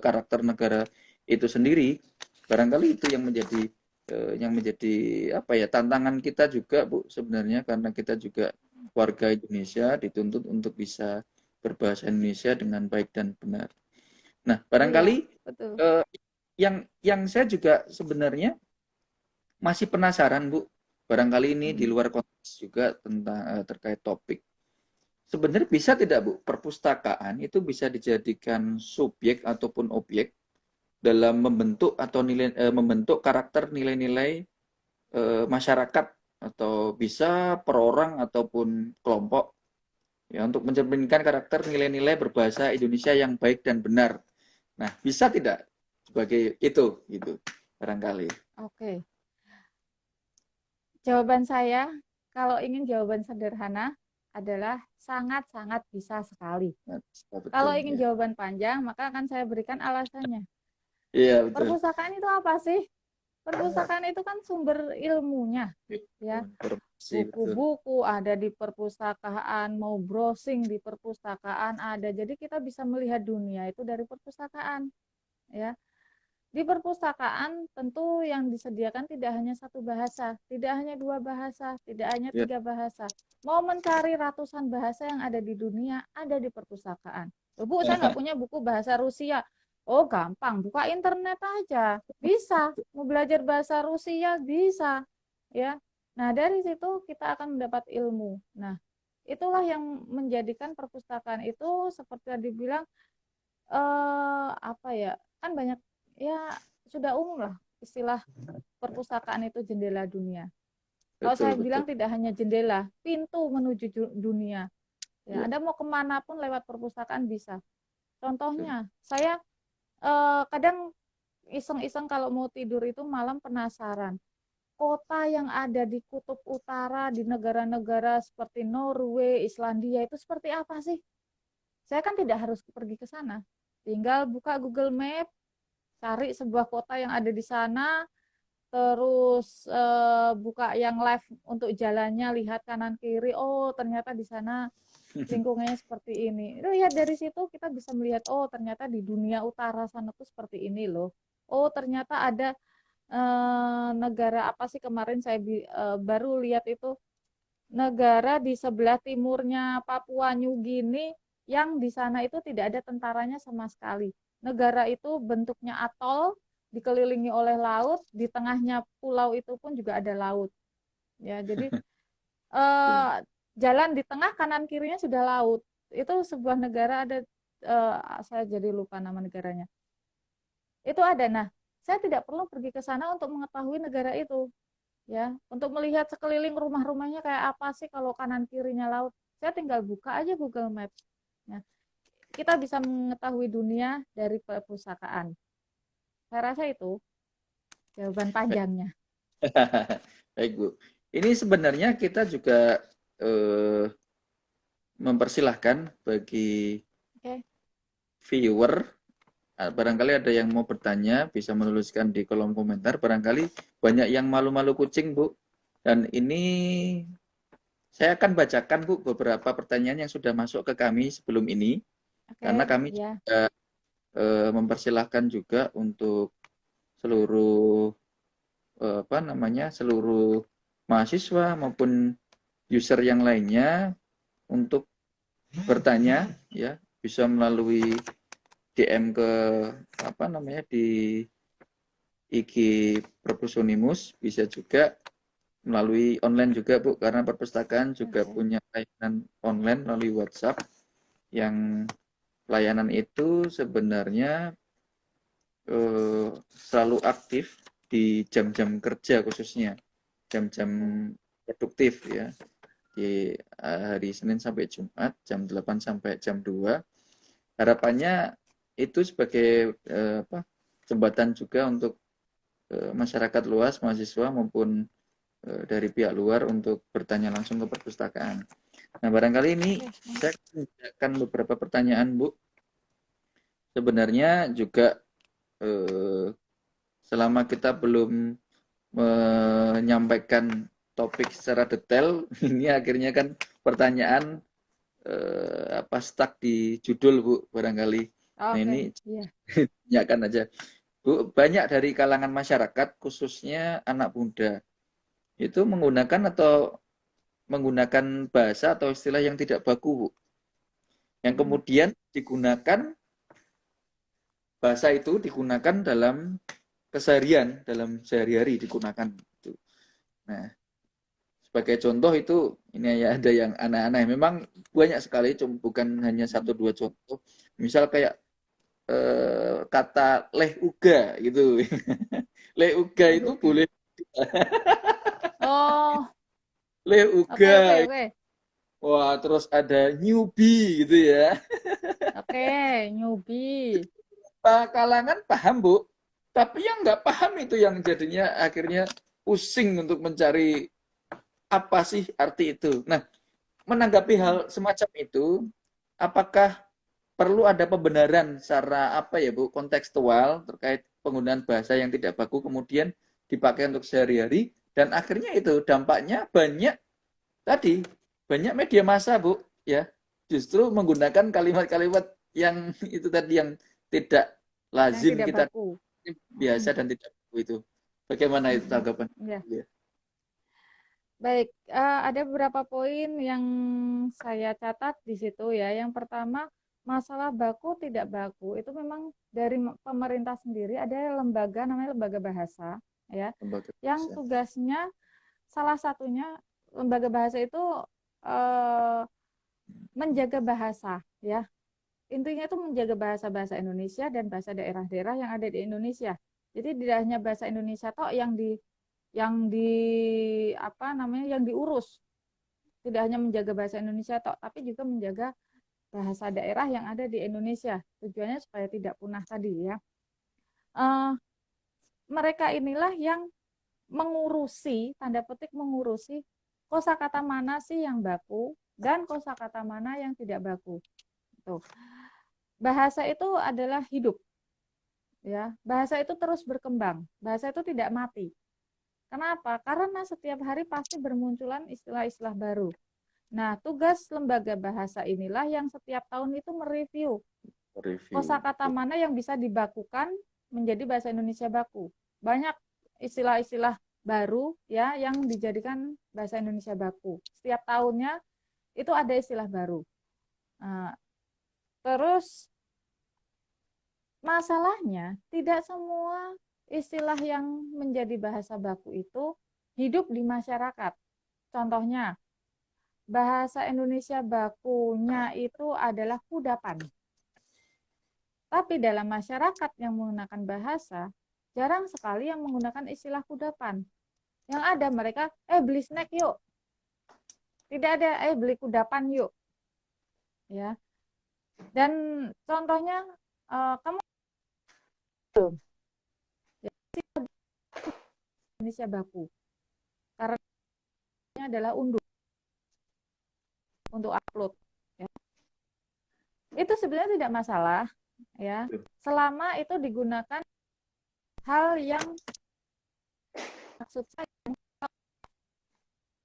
karakter negara itu sendiri. Barangkali itu yang menjadi apa ya tantangan kita juga, Bu, sebenarnya karena kita juga warga Indonesia dituntut untuk bisa berbahasa Indonesia dengan baik dan benar. Nah, Iya, barangkali betul. yang saya juga sebenarnya masih penasaran, Bu. Barangkali ini di Mm-mm. luar konteks juga tentang terkait topik. Sebenarnya bisa tidak, Bu, perpustakaan itu bisa dijadikan subjek ataupun objek dalam membentuk atau membentuk karakter nilai-nilai masyarakat atau bisa per orang ataupun kelompok ya untuk mencerminkan karakter nilai-nilai berbahasa Indonesia yang baik dan benar. Nah, bisa tidak sebagai itu gitu barangkali. Oke. Jawaban saya, kalau ingin jawaban sederhana, adalah sangat-sangat bisa sekali. Nah, Kalau betul ingin ya. jawaban panjang, maka akan saya berikan alasannya. Iya, betul. Perpustakaan itu apa sih? Perpustakaan itu kan sumber ilmunya, ya. Informasi betul. Buku-buku ada di perpustakaan, mau browsing di perpustakaan ada. Jadi kita bisa melihat dunia itu dari perpustakaan, ya. Di perpustakaan tentu yang disediakan tidak hanya satu bahasa, tidak hanya dua bahasa, tidak hanya Ya, tiga bahasa. Mau mencari ratusan bahasa yang ada di dunia, ada di perpustakaan. Loh, Bu, saya nggak punya buku bahasa Rusia. Oh, gampang, buka internet aja. Bisa. Mau belajar bahasa Rusia bisa. Ya. Nah, dari situ kita akan mendapat ilmu. Nah, itulah yang menjadikan perpustakaan itu seperti yang dibilang apa ya? Kan banyak ya sudah umum lah istilah perpustakaan itu jendela dunia. Kalau Betul, saya betul. bilang tidak hanya jendela, pintu menuju dunia. Ya, Ya, Anda mau kemana pun lewat perpustakaan bisa. betul. Contohnya, saya kadang iseng-iseng kalau mau tidur itu malam penasaran. Kota yang ada di kutub utara di negara-negara seperti Norway, Islandia itu seperti apa sih? Saya kan tidak harus pergi ke sana. Tinggal buka Google Map, cari sebuah kota yang ada di sana, terus buka yang live untuk jalannya, lihat kanan kiri. Oh, ternyata di sana lingkungannya seperti ini. Lihat dari situ kita bisa melihat, oh ternyata di dunia utara sana tuh seperti ini loh. Oh ternyata ada negara apa sih kemarin saya baru lihat itu negara di sebelah timurnya Papua New Guinea yang di sana itu tidak ada tentaranya sama sekali. Negara itu bentuknya atol, dikelilingi oleh laut, di tengahnya pulau itu pun juga ada laut. Ya, jadi Betul. eh, jalan di tengah kanan kirinya sudah laut. Itu sebuah negara ada saya jadi lupa nama negaranya. Itu ada. Nah, saya tidak perlu pergi ke sana untuk mengetahui negara itu, ya. Untuk melihat sekeliling rumah-rumahnya kayak apa sih kalau kanan kirinya laut. Saya tinggal buka aja Google Maps. Nah, kita bisa mengetahui dunia dari perpustakaan. Saya rasa itu jawaban panjangnya. Baik, Bu. Ini sebenarnya kita juga eh, mempersilahkan bagi Oke. viewer, barangkali ada yang mau bertanya, bisa menuliskan di kolom komentar. Barangkali banyak yang malu-malu kucing, Bu. Dan ini saya akan bacakan, Bu, beberapa pertanyaan yang sudah masuk ke kami sebelum ini. Karena Oke, kami ya. juga mempersilahkan juga untuk seluruh apa namanya, seluruh mahasiswa maupun user yang lainnya untuk bertanya, ya, bisa melalui DM ke apa namanya di IG Perpusonimus, bisa juga melalui online juga, Bu, karena perpustakaan juga Oke. punya layanan online melalui WhatsApp yang layanan itu sebenarnya selalu aktif di jam-jam kerja, khususnya jam-jam Oke. produktif, ya, di hari Senin sampai Jumat jam 8 sampai jam 2. Harapannya itu sebagai apa, jembatan juga untuk masyarakat luas, mahasiswa maupun dari pihak luar untuk bertanya langsung ke perpustakaan. Nah, barangkali ini Oke. saya akan beberapa pertanyaan, Bu. Sebenarnya juga eh, selama kita belum menyampaikan topik secara detail, ini akhirnya kan pertanyaan apa stuck di judul, Bu, barangkali. Nah, Oke. ini Iya. tanyakan aja. Bu, banyak dari kalangan masyarakat, khususnya anak muda, itu menggunakan bahasa atau istilah yang tidak baku, Bu. Yang Mm-mm. kemudian bahasa itu digunakan dalam keseharian, dalam sehari-hari digunakan. Nah, sebagai contoh itu, ini ya ada yang aneh-aneh. Memang banyak sekali, bukan hanya satu Mm-mm. dua contoh. Misal kayak kata leh uga gitu. Leh uga Eh, itu Uga. boleh, Oh, leh oke, uga. oke, oke. Wah, terus ada newbie gitu ya. Oke, newbie. Kalangan paham, Bu. Tapi yang nggak paham itu yang jadinya akhirnya pusing untuk mencari apa sih arti itu. Nah, menanggapi hal Mm-mm. semacam itu, apakah perlu ada pembenaran secara apa ya, Bu, kontekstual terkait penggunaan bahasa yang tidak baku kemudian dipakai untuk sehari-hari, dan akhirnya itu dampaknya banyak tadi, banyak media massa, Bu, ya, justru menggunakan kalimat-kalimat yang itu tadi, yang tidak Yang lazim tidak kita baku. biasa Mm-mm. dan tidak baku itu. Bagaimana itu Mm-mm. tanggapan? Ya. Ya. Baik, ada beberapa poin yang saya catat di situ ya. Yang pertama, masalah baku tidak baku itu memang dari pemerintah sendiri ada lembaga namanya lembaga bahasa ya, Lembaga yang bahasa. tugasnya salah satunya lembaga bahasa itu eh, menjaga bahasa ya. Intinya itu menjaga bahasa-bahasa Indonesia dan bahasa daerah-daerah yang ada di Indonesia. Jadi tidak hanya bahasa Indonesia toh yang di apa namanya yang diurus. Tidak hanya menjaga bahasa Indonesia toh, tapi juga menjaga bahasa daerah yang ada di Indonesia. Tujuannya supaya tidak punah tadi ya. Eh, Mereka inilah yang mengurusi, tanda petik mengurusi kosakata mana sih yang baku dan kosakata mana yang tidak baku. Tuh. Bahasa itu adalah hidup, ya. Bahasa itu terus berkembang. Bahasa itu tidak mati. Kenapa? Karena setiap hari pasti bermunculan istilah-istilah baru. Nah, tugas lembaga bahasa inilah yang setiap tahun itu mereview Review. kosakata mana yang bisa dibakukan menjadi bahasa Indonesia baku. Banyak istilah-istilah baru ya yang dijadikan bahasa Indonesia baku. Setiap tahunnya itu ada istilah baru. Nah, terus masalahnya tidak semua istilah yang menjadi bahasa baku itu hidup di masyarakat. Contohnya, bahasa Indonesia bakunya itu adalah kudapan. Tapi dalam masyarakat yang menggunakan bahasa, jarang sekali yang menggunakan istilah kudapan. Yang ada mereka, beli snack yuk. Tidak ada, beli kudapan yuk. Ya. Dan contohnya, kamu ya, Indonesia baku. Karena adalah untuk upload. Ya. Itu sebenarnya tidak masalah. Ya, selama itu digunakan hal yang maksud saya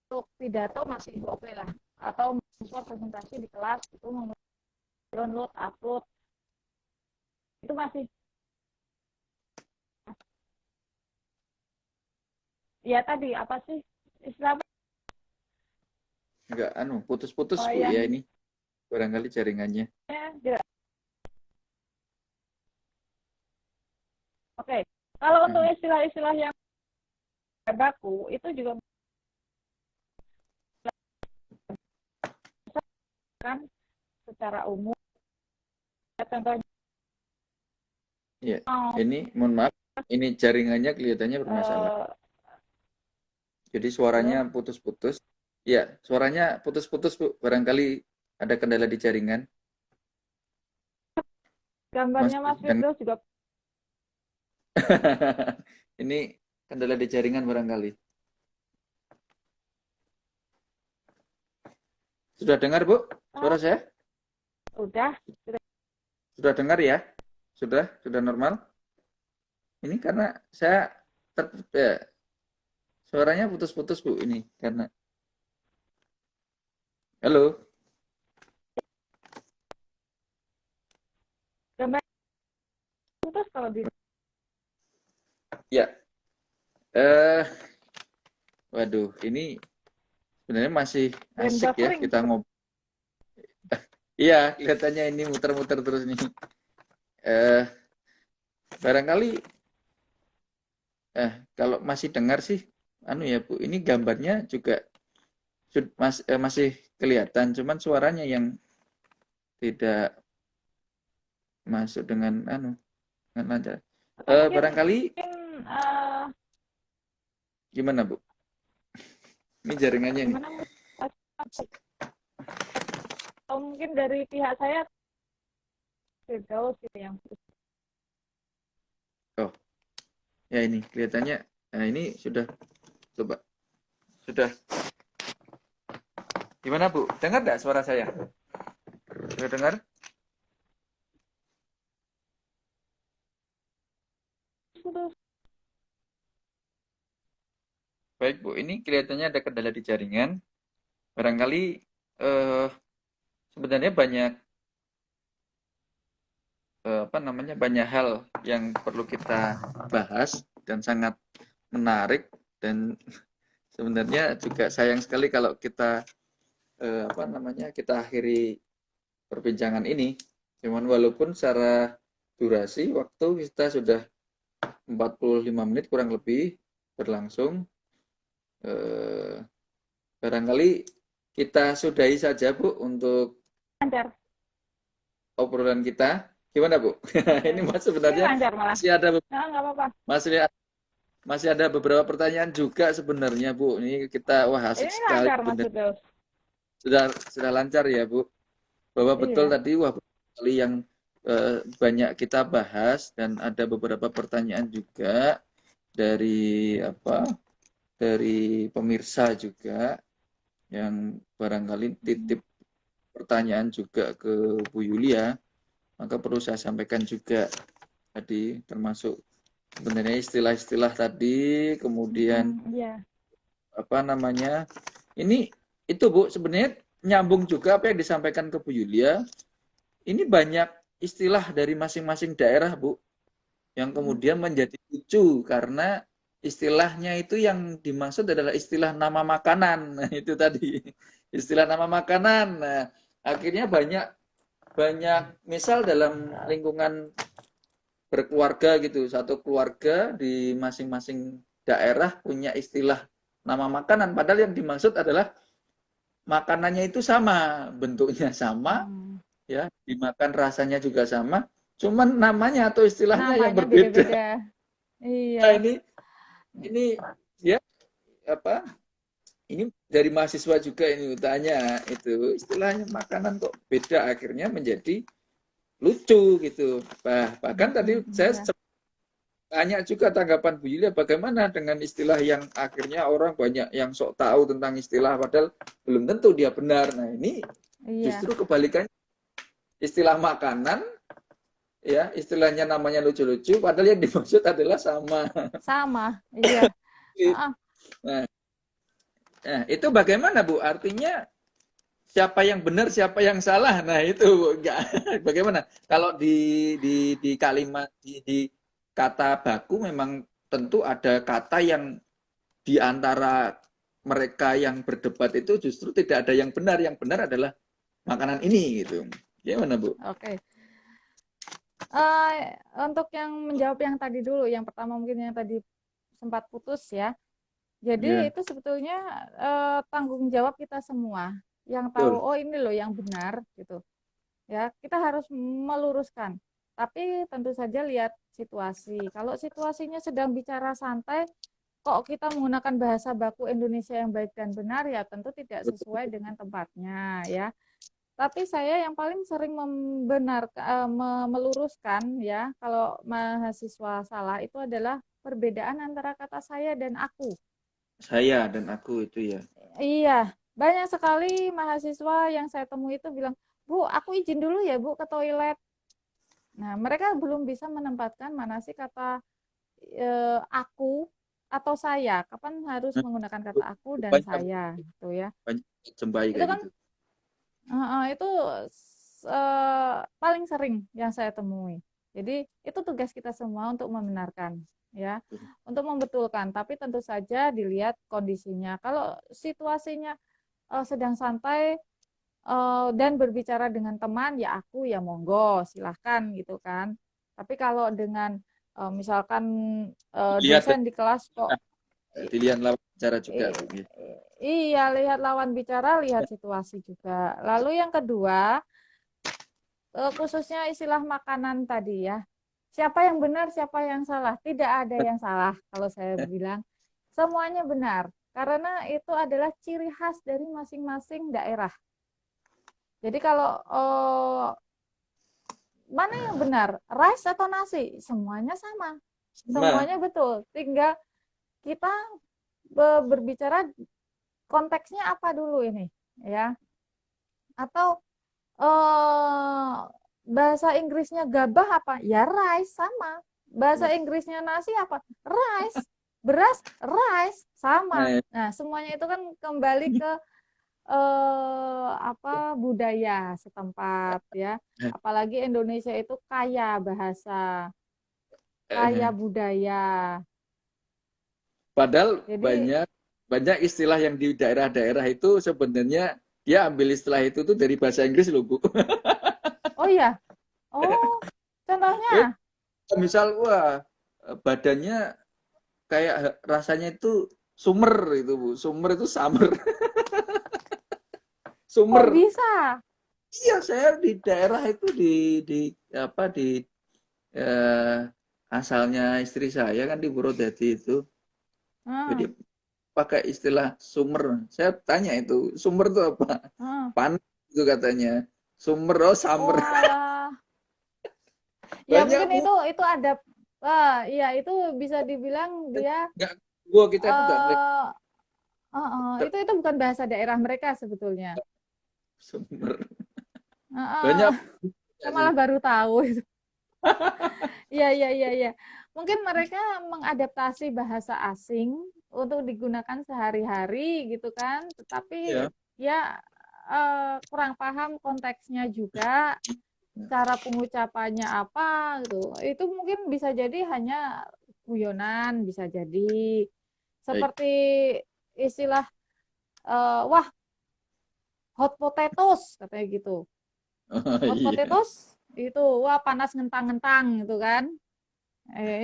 untuk pidato masih oke lah, atau mahasiswa presentasi di kelas itu download upload itu masih ya tadi apa sih istilah Enggak, putus-putus Bu yang ya ini. Barangkali jaringannya. oke. Kalau untuk istilah-istilah yang baku itu juga kan secara umum. Contohnya, Ya, ini mohon maaf, ini jaringannya kelihatannya bermasalah. Jadi suaranya putus-putus. Ya, suaranya putus-putus Bu. Barangkali ada kendala di jaringan. gambarnya Mas Firdaus juga. Ini kendala di jaringan barangkali. Sudah dengar Bu? Suara saya? Udah. Sudah dengar ya? Sudah normal? Ini karena saya suaranya putus-putus Bu ini karena. Halo. Gambar putus kalau di. Ya. Waduh, ini sebenarnya masih asik ya kita ngobrol. Iya, kelihatannya ini muter-muter terus nih. Barangkali kalau masih dengar sih, ya Bu, ini gambarnya juga masih kelihatan, cuman suaranya yang tidak masuk dengan dengan lancar. Barangkali gimana Bu? Ini jaringannya nih. Atau mungkin dari pihak saya Firdaus gitu yang. Oh, ya ini kelihatannya. Nah ini sudah, coba sudah. Gimana Bu? Dengar nggak suara saya? Sudah dengar? Baik Bu, ini kelihatannya ada kendala di jaringan. Barangkali sebenarnya banyak banyak hal yang perlu kita bahas dan sangat menarik, dan sebenarnya juga sayang sekali kalau kita kita akhiri perbincangan ini Cuman walaupun secara durasi waktu kita sudah 45 menit kurang lebih berlangsung, eh, barangkali kita sudahi saja Bu untuk Lancar. obrolan kita. Gimana Bu? Oke. Ini Mas Ini sebenarnya lancar malah. masih ada Nah, nggak apa-apa. masih masih ada beberapa pertanyaan juga sebenarnya Bu. Ini kita wah asik Ini sekali lancar Mas benar. Firdaus. Sudah lancar ya Bu. Bahwa betul Iya. tadi wah sekali yang banyak kita bahas dan ada beberapa pertanyaan juga dari apa? Dari pemirsa juga yang barangkali titip pertanyaan juga ke Bu Yulia, maka perlu saya sampaikan juga tadi termasuk sebenarnya istilah-istilah tadi, kemudian Iya. apa namanya, ini itu Bu sebenarnya nyambung juga apa yang disampaikan ke Bu Yulia. Ini banyak istilah dari masing-masing daerah Bu yang kemudian menjadi lucu karena istilahnya itu yang dimaksud adalah istilah nama makanan. Nah, itu tadi istilah nama makanan. Nah, akhirnya banyak banyak misal dalam lingkungan berkeluarga gitu, satu keluarga di masing-masing daerah punya istilah nama makanan, padahal yang dimaksud adalah makanannya itu sama, bentuknya sama, Hmm. ya, dimakan rasanya juga sama, cuman namanya atau istilahnya yang Namanya berbeda. beda-beda. Iya. Nah, ini ya apa? Ini dari mahasiswa juga ini tanya itu istilahnya makanan kok beda akhirnya menjadi lucu gitu. Bahkan tadi saya Iya. tanya juga tanggapan Bu Yulia bagaimana dengan istilah yang akhirnya orang banyak yang sok tahu tentang istilah padahal belum tentu dia benar. Nah, ini Iya. justru kebalikannya istilah makanan ya istilahnya namanya lucu-lucu padahal yang dimaksud adalah sama. Sama. Iya. Ah, Nah, nah, itu bagaimana Bu? Artinya siapa yang benar, siapa yang salah? Nah, itu enggak. Bagaimana? Kalau di kalimat di kata baku memang tentu ada kata yang di antara mereka yang berdebat itu justru tidak ada yang benar. Yang benar adalah makanan ini gitu. Gimana, Bu? oke. Eh, untuk yang menjawab yang tadi dulu, yang pertama mungkin yang tadi sempat putus ya. Jadi Ya, itu sebetulnya tanggung jawab kita semua yang tahu, betul. oh ini loh yang benar gitu. Ya, kita harus meluruskan. Tapi tentu saja lihat situasi. Kalau situasinya sedang bicara santai, kok kita menggunakan bahasa baku Indonesia yang baik dan benar, ya tentu tidak sesuai Betul. dengan tempatnya ya. Tapi saya yang paling sering meluruskan ya, kalau mahasiswa salah itu adalah perbedaan antara kata saya dan aku. Saya dan aku itu ya. Iya, banyak sekali mahasiswa yang saya temui itu bilang, Bu, aku izin dulu ya Bu ke toilet. Nah, mereka belum bisa menempatkan mana sih kata aku atau saya. Kapan harus Nah, menggunakan kata aku dan banyak saya, gitu ya. banyak jembai Itu kayak kan gitu. itu paling sering yang saya temui. Jadi itu tugas kita semua untuk membenarkan, ya, untuk membetulkan. Tapi tentu saja dilihat kondisinya. Kalau situasinya sedang santai dan berbicara dengan teman, ya aku ya monggo, silahkan gitu kan. Tapi kalau dengan misalkan Dilihat dosen di kelas kok dilihat lawan bicara juga, Bu. I- iya, lihat lawan bicara, lihat situasi juga. Lalu yang kedua, khususnya istilah makanan tadi ya. Siapa yang benar, siapa yang salah? Tidak ada yang salah kalau saya bilang. Semuanya benar. Karena itu adalah ciri khas dari masing-masing daerah. Jadi kalau mana yang benar, rice atau nasi? Semuanya sama. Sama. Semuanya betul. Tinggal kita berbicara konteksnya apa dulu ini, ya. Atau eh, bahasa Inggrisnya gabah apa? Ya rice sama. Bahasa Inggrisnya nasi apa? Rice. Beras rice sama. Nah, Nah, semuanya itu kan kembali ke apa budaya setempat ya. Apalagi Indonesia itu kaya bahasa, kaya eh, budaya. padahal Jadi, banyak banyak istilah yang di daerah-daerah itu sebenarnya dia ambil istilah itu tuh dari bahasa Inggris loh, Bu. oh iya, Oh, Eh, contohnya? misal wah badannya kayak rasanya itu summer itu Bu. Summer itu summer. Kok Summer. bisa? Iya, saya di daerah itu di apa di eh, asalnya istri saya kan di Purwodadi itu. Jadi Hmm, pakai istilah summer. Saya tanya itu, summer itu apa? hmm. Panas itu katanya. Summer oh summer. Walah. Ya Banyak mungkin Bu. itu ada, ya itu bisa dibilang dia Enggak gua kita itu enggak ngeliat eh itu bukan bahasa daerah mereka sebetulnya. summer. Banyak Heeh. Saya sih. malah baru tahu itu. Iya, iya, iya, iya. Mungkin mereka mengadaptasi bahasa asing untuk digunakan sehari-hari gitu kan, tetapi Ya. ya kurang paham konteksnya juga, cara pengucapannya apa gitu. Itu mungkin bisa jadi hanya guyonan, bisa jadi Baik. seperti istilah wah, hot potatoes katanya gitu. Oh, Hot iya. potatoes itu wah panas ngentang-ngentang gitu kan.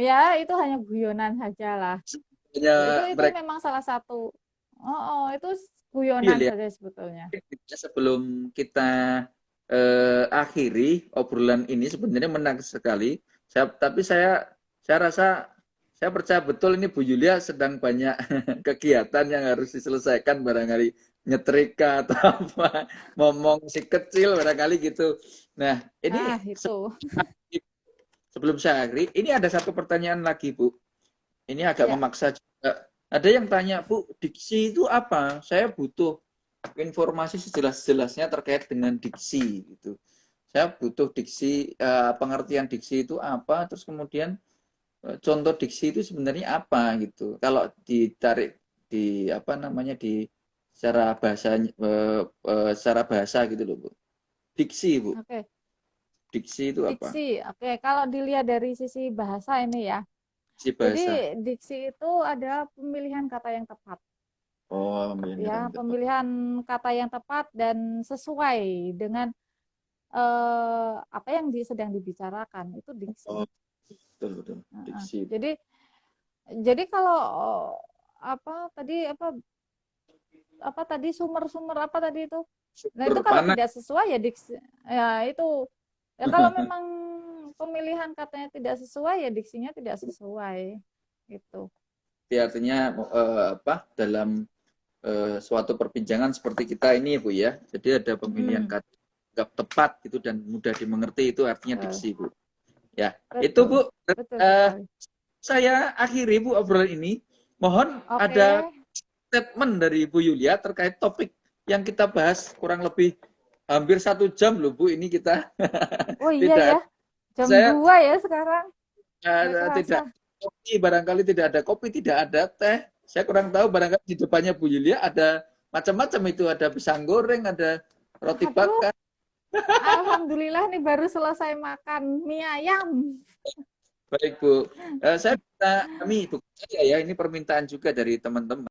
Ya itu hanya guyonan saja lah. Hanya Itu mereka memang salah satu. Oh, oh, itu guyonan ya. saja sebetulnya. Sebelum kita akhiri obrolan ini sebenarnya menarik sekali. Tapi saya rasa saya percaya betul ini Bu Yulia sedang banyak kegiatan yang harus diselesaikan barangkali nyetrika atau apa, ngomong si kecil barangkali gitu. Nah, ini Ah, itu. sebelum saya akhiri, ini ada satu pertanyaan lagi Bu. Ini agak Ya, memaksa juga. Ada yang tanya, Bu, diksi itu apa? Saya butuh informasi sejelas-jelasnya terkait dengan diksi gitu. Saya butuh diksi, pengertian diksi itu apa, terus kemudian contoh diksi itu sebenarnya apa gitu. Kalau ditarik di apa namanya di secara bahasa secara bahasa gitu loh, Bu. Diksi, Bu. oke. Diksi itu apa? Diksi. Oke, kalau dilihat dari sisi bahasa ini ya. Diksi Jadi bahasa. diksi itu adalah pemilihan kata yang tepat. Oh, ambil Ya, kata yang tepat. pemilihan kata yang tepat dan sesuai dengan apa yang sedang dibicarakan itu diksi. Oh, betul betul. Heeh. Diksi. Jadi kalau apa tadi sumber-sumber apa tadi itu? Nah, itu Super kalau panas. tidak sesuai ya diksi, ya itu, ya kalau memang pemilihan katanya tidak sesuai ya diksinya tidak sesuai gitu. Artinya apa dalam suatu perbincangan seperti kita ini Bu ya. Jadi ada pemilihan Mm, kata yang tepat gitu dan mudah dimengerti itu artinya betul, diksi Bu. Ya, itu betul, Bu. betul Eh, sekali. saya akhiri Bu obrolan ini. Mohon Oke. ada statement dari Bu Yulia terkait topik yang kita bahas kurang lebih hampir 1 jam loh Bu. Ini kita Oh iya tidak ya, jam saya 2 ya sekarang. Nggak kerasa. tidak kopi, barangkali tidak ada kopi, tidak ada teh. Saya kurang tahu, barangkali di depannya Bu Yulia ada macam-macam itu, ada pisang goreng, ada roti Aduh, bakar. alhamdulillah nih baru selesai makan mie ayam. Baik Bu, saya minta kami bukan saja ya, ini permintaan juga dari teman-teman.